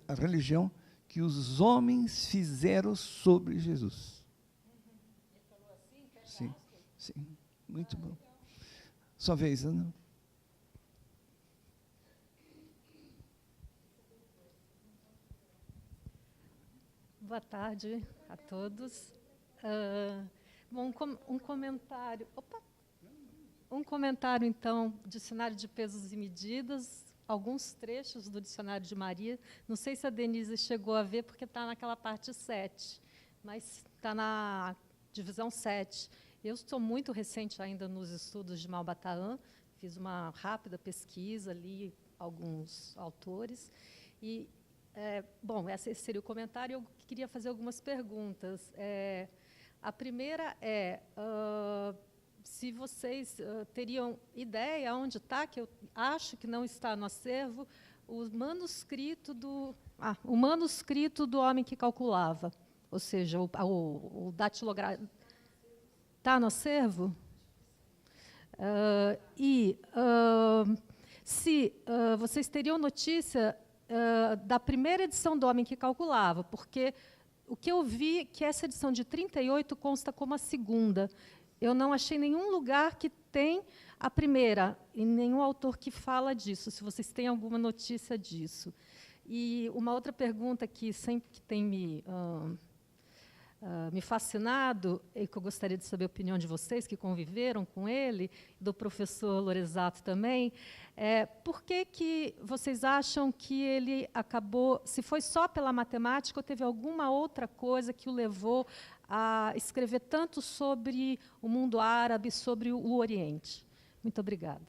a religião que os homens fizeram sobre Jesus. Ele falou assim? Sim, sim, muito bom. Sua vez, Ana. Boa tarde a todos. Bom, um comentário. Um comentário, então, Dicionário de Pesos e Medidas, alguns trechos do Dicionário de Maria. Não sei se a Denise chegou a ver, porque está naquela parte 7, mas está na divisão 7. Eu estou muito recente ainda nos estudos de Malbataã, fiz uma rápida pesquisa, li alguns autores, e, bom, esse seria o comentário, eu queria fazer algumas perguntas. A primeira é, se vocês teriam ideia onde está, que eu acho que não está no acervo, o manuscrito do Homem que Calculava, ou seja, o datilografia. Está no acervo? Se vocês teriam notícia da primeira edição do Homem que Calculava, porque o que eu vi que essa edição de 38 consta como a segunda. Eu não achei nenhum lugar que tem a primeira, e nenhum autor que fala disso, se vocês têm alguma notícia disso. E uma outra pergunta que sempre tem me fascinado, e que eu gostaria de saber a opinião de vocês, que conviveram com ele, do professor Loresato também, por que vocês acham que ele acabou, se foi só pela matemática, ou teve alguma outra coisa que o levou a escrever tanto sobre o mundo árabe, sobre o Oriente? Muito obrigada.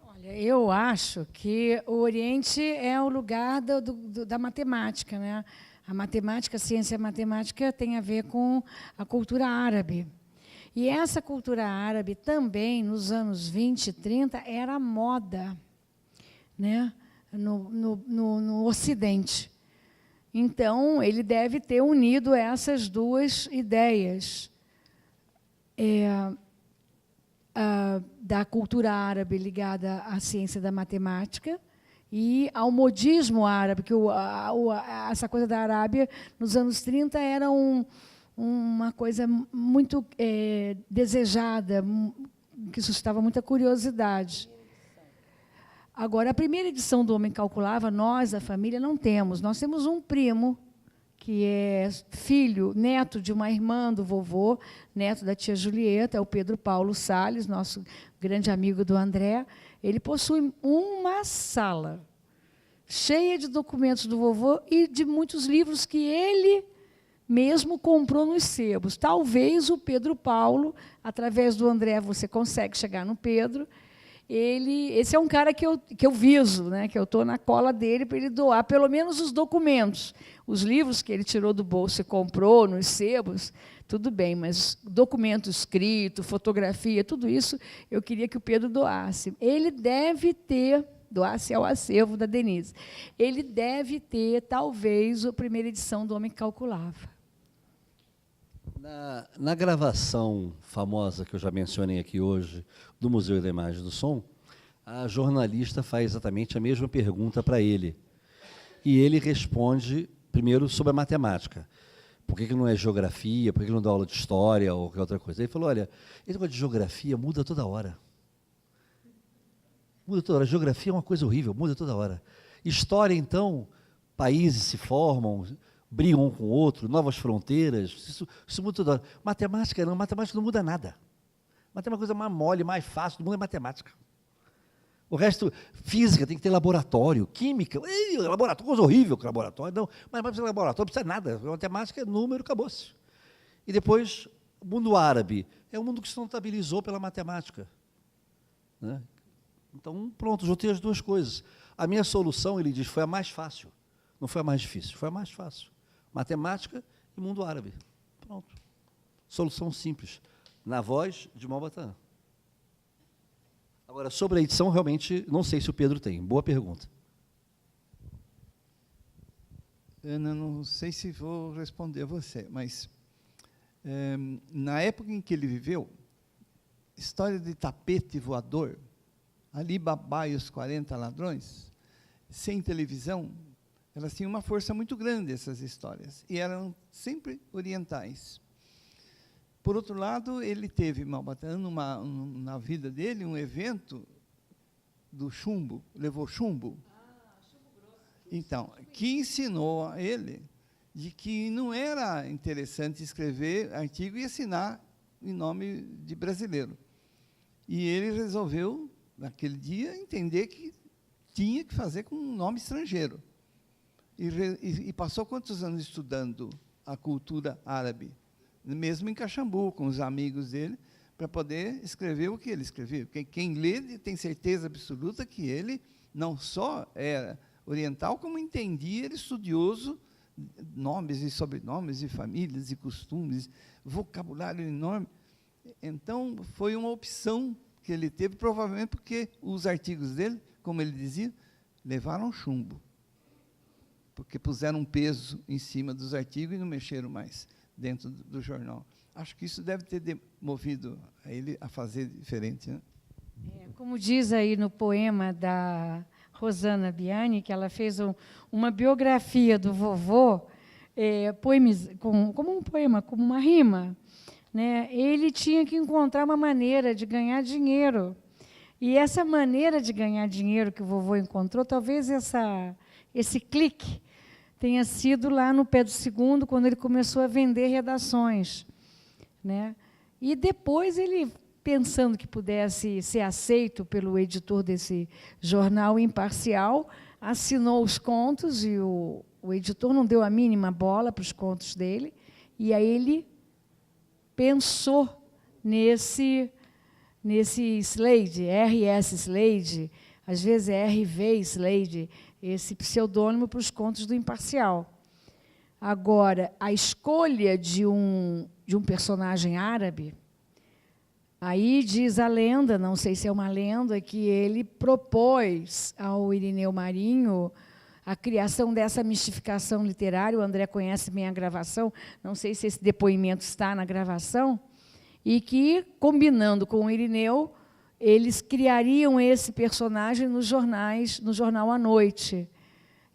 Olha, eu acho que o Oriente é o lugar da matemática, né? A matemática, a ciência matemática tem a ver com a cultura árabe. E essa cultura árabe também, nos anos 20 e 30, era moda, né? no Ocidente. Então, ele deve ter unido essas duas ideias da cultura árabe ligada à ciência da matemática e ao modismo árabe, que essa coisa da Arábia, nos anos 30, era uma coisa muito desejada, que suscitava muita curiosidade. Agora, a primeira edição do Homem Calculava, nós, a família, não temos. Nós temos um primo, que é filho, neto de uma irmã do vovô, neto da tia Julieta, é o Pedro Paulo Salles, nosso grande amigo do André. Ele possui uma sala cheia de documentos do vovô e de muitos livros que ele mesmo comprou nos sebos. Talvez o Pedro Paulo, através do André, você consegue chegar no Pedro. Esse é um cara que eu viso, né, que eu estou na cola dele para ele doar pelo menos os documentos. Os livros que ele tirou do bolso e comprou nos sebos, tudo bem, mas documento escrito, fotografia, tudo isso eu queria que o Pedro doasse. Ele deve ter, doasse ao acervo da Denise, ele deve ter, talvez, a primeira edição do Homem que Calculava. Na gravação famosa que eu já mencionei aqui hoje, do Museu da Imagem e do Som, a jornalista faz exatamente a mesma pergunta para ele. E ele responde, primeiro, sobre a matemática. Por que não é geografia? Por que não dá aula de história ou qualquer outra coisa? Ele falou, olha, esse negócio de geografia muda toda hora. Muda toda hora. A geografia é uma coisa horrível, muda toda hora. História, então, países se formam, brigam um com o outro, novas fronteiras, isso muda toda hora. Matemática não muda nada. Matemática é uma coisa mais mole, mais fácil do mundo, é matemática. O resto, física, tem que ter laboratório, química, laboratório, coisa horrível que laboratório, não, mas precisa de laboratório, não precisa nada, matemática é número, acabou-se. E depois, o mundo árabe, é um mundo que se notabilizou pela matemática. Né? Então, pronto, juntei as duas coisas. A minha solução, ele diz, foi a mais fácil, não foi a mais difícil, foi a mais fácil. Matemática e mundo árabe. Pronto. Solução simples. Na voz de Malbatã. Agora, sobre a edição, realmente, não sei se o Pedro tem. Boa pergunta. Ana, não sei se vou responder a você, mas na época em que ele viveu, história de tapete voador, Ali Babá e os 40 ladrões, sem televisão, elas tinham uma força muito grande, essas histórias, e eram sempre orientais. Por outro lado, ele teve, Malbatã, na vida dele, um evento do chumbo, levou chumbo. Chumbo grosso. Então, que ensinou a ele de que não era interessante escrever artigo e assinar em nome de brasileiro. E ele resolveu, naquele dia, entender que tinha que fazer com um nome estrangeiro. E passou quantos anos estudando a cultura árabe? Mesmo em Caxambu, com os amigos dele, para poder escrever o que ele escreveu. Quem lê tem certeza absoluta que ele não só era oriental, como entendia, era estudioso, nomes e sobrenomes, e famílias, e costumes, vocabulário enorme. Então, foi uma opção que ele teve, provavelmente porque os artigos dele, como ele dizia, levaram chumbo, porque puseram um peso em cima dos artigos e não mexeram mais dentro do jornal. Acho que isso deve ter movido a ele a fazer diferente. Né? Como diz aí no poema da Rosana Biani, que ela fez uma biografia do vovô, como um poema, como uma rima, né? Ele tinha que encontrar uma maneira de ganhar dinheiro. E essa maneira de ganhar dinheiro que o vovô encontrou, talvez esse clique tenha sido lá no Pedro II, quando ele começou a vender redações. Né? E depois ele, pensando que pudesse ser aceito pelo editor desse jornal imparcial, assinou os contos, e o editor não deu a mínima bola para os contos dele, e aí ele pensou nesse Slade, R.S. Slade, às vezes é R.V. Slade, esse pseudônimo para os contos do Imparcial. Agora, a escolha de um personagem árabe Aí diz a lenda, não sei se é uma lenda, que ele propôs ao Irineu Marinho a criação dessa mistificação literária. O André conhece bem a gravação, não sei se esse depoimento está na gravação, e que, combinando com o Irineu, eles criariam esse personagem nos jornais, no jornal à noite.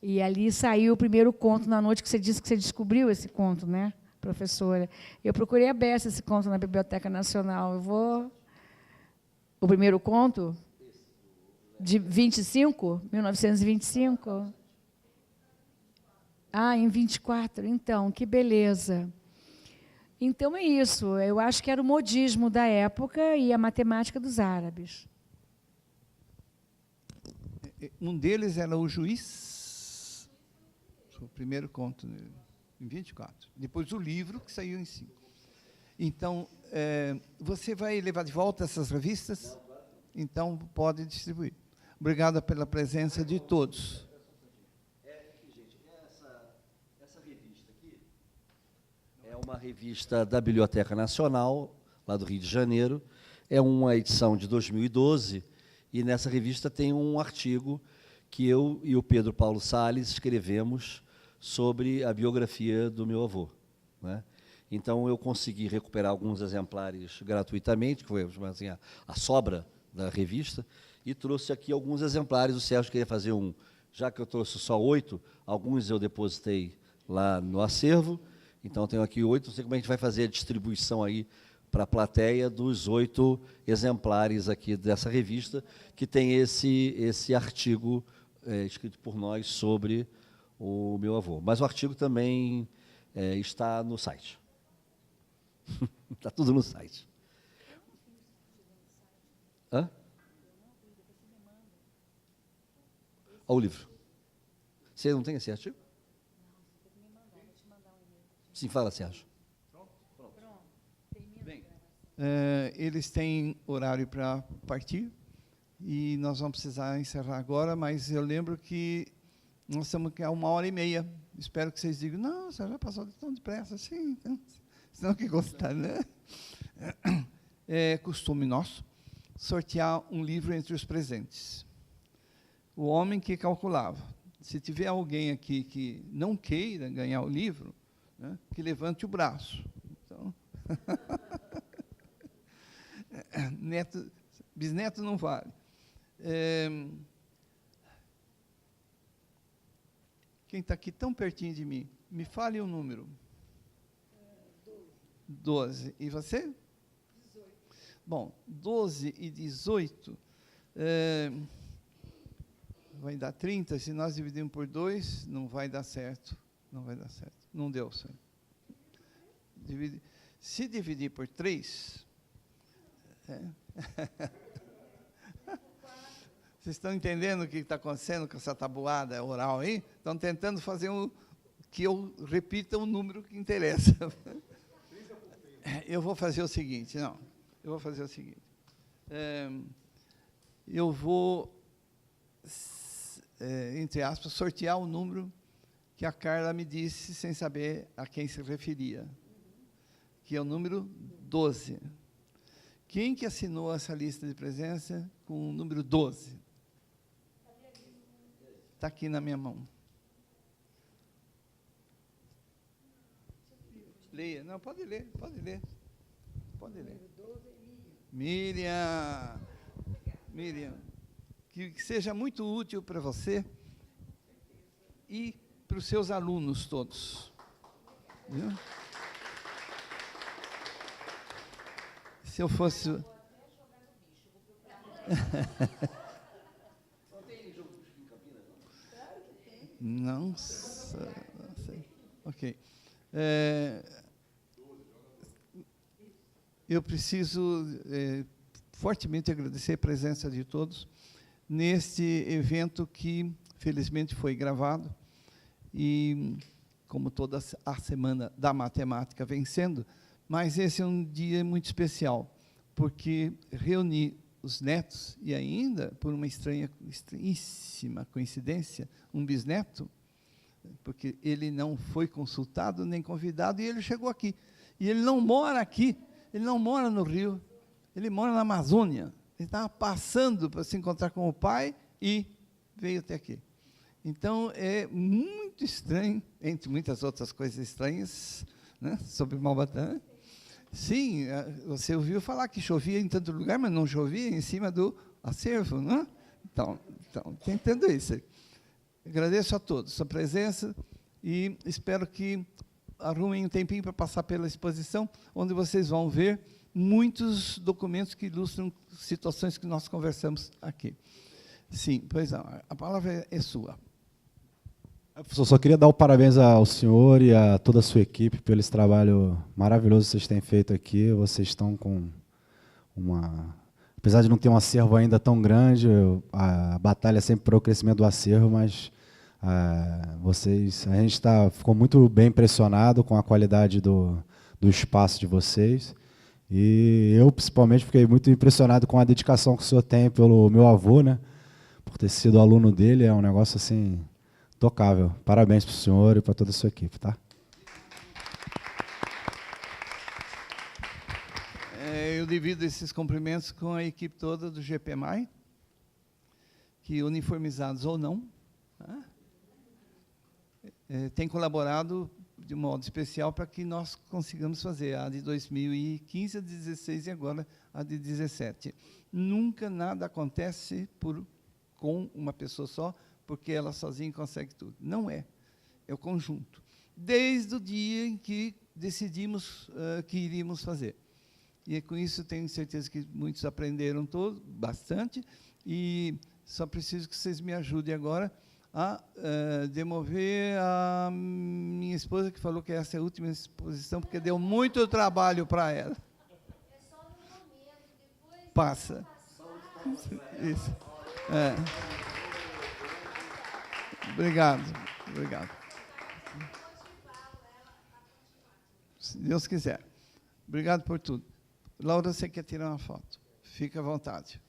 E ali saiu o primeiro conto na noite, que você disse que você descobriu esse conto, né, professora? Eu procurei a beça esse conto na Biblioteca Nacional. Eu vou... O primeiro conto? De 25? 1925? Ah, em 24. Então, que beleza. Então, é isso. Eu acho que era o modismo da época e a matemática dos árabes. Um deles era o Juiz, o primeiro conto, em 24. Depois o livro, que saiu em 5. Então, você vai levar de volta essas revistas? Então, pode distribuir. Obrigado pela presença de todos. É uma revista da Biblioteca Nacional, lá do Rio de Janeiro. É uma edição de 2012, e nessa revista tem um artigo que eu e o Pedro Paulo Salles escrevemos sobre a biografia do meu avô, né? Então, eu consegui recuperar alguns exemplares gratuitamente, que foi assim, a sobra da revista, e trouxe aqui alguns exemplares. O Sérgio queria fazer um, já que eu trouxe só 8, alguns eu depositei lá no acervo, então tenho aqui 8, não sei como a gente vai fazer a distribuição aí para a plateia dos 8 exemplares aqui dessa revista, que tem esse artigo escrito por nós sobre o meu avô. Mas o artigo também está no site. Está tudo no site. Hã? Olha o livro. Você não tem esse artigo? Sim, fala, Sérgio. Bem, eles têm horário para partir e nós vamos precisar encerrar agora, mas eu lembro que nós estamos aqui há 1h30. Espero que vocês digam, não, você já passou tão depressa assim, então, senão que gostar, né? É costume nosso sortear um livro entre os presentes. O homem que calculava. Se tiver alguém aqui que não queira ganhar o livro, né, que levante o braço. Então, neto, bisneto não vale. Quem está aqui tão pertinho de mim, me fale o número. 12. E você? 18. Bom, 12 e 18 vai dar 30. Se nós dividirmos por 2, não vai dar certo. Não vai dar certo. Não deu certo. Se dividir por 3... Vocês estão entendendo o que está acontecendo com essa tabuada oral aí? Estão tentando fazer que eu repita um número que interessa. Eu vou fazer o seguinte, eu vou, entre aspas, sortear o número que a Carla me disse sem saber a quem se referia, que é o número 12. Quem que assinou essa lista de presença com o número 12? Está aqui na minha mão. Leia. Não, pode ler. Miriam, que seja muito útil para você e para os seus alunos todos. Viu? Se eu fosse... Não sei. Ok. Eu preciso fortemente agradecer a presença de todos neste evento que, felizmente, foi gravado. E, como toda a semana da matemática vem sendo, mas esse é um dia muito especial, porque reuni os netos e ainda, por uma estranhíssima coincidência, um bisneto, porque ele não foi consultado nem convidado, e ele chegou aqui. E ele não mora aqui, ele não mora no Rio, Ele mora na Amazônia. Ele estava passando para se encontrar com o pai e veio até aqui. Então, é muito estranho, entre muitas outras coisas estranhas, né, sobre Malbatã. Sim, você ouviu falar que chovia em tanto lugar, mas não chovia em cima do acervo, não é? Então tentando isso. Agradeço a todos a sua presença e espero que arrumem um tempinho para passar pela exposição, onde vocês vão ver muitos documentos que ilustram situações que nós conversamos aqui. Sim, pois não, a palavra é sua. Professor, só queria dar o parabéns ao senhor e a toda a sua equipe pelo esse trabalho maravilhoso que vocês têm feito aqui. Vocês estão com uma... Apesar de não ter um acervo ainda tão grande, a batalha é sempre para o crescimento do acervo, mas a gente ficou muito bem impressionado com a qualidade do espaço de vocês. E eu, principalmente, fiquei muito impressionado com a dedicação que o senhor tem pelo meu avô, né? Por ter sido aluno dele, é um negócio assim intocável. Parabéns para o senhor e para toda a sua equipe, tá? Eu divido esses cumprimentos com a equipe toda do GPMAI, que, uniformizados ou não, tem colaborado de modo especial para que nós consigamos fazer a de 2015, a de 2016 e agora a de 2017. Nunca nada acontece com uma pessoa só, porque ela sozinha consegue tudo. Não é. É o conjunto. Desde o dia em que decidimos que iríamos fazer. E com isso tenho certeza que muitos aprenderam bastante, e só preciso que vocês me ajudem agora a demover a minha esposa, que falou que essa é a última exposição, porque deu muito trabalho para ela. É só no momento, depois... Passa. Isso. Obrigado. Se Deus quiser. Obrigado por tudo. Laura, você quer tirar uma foto? Fique à vontade.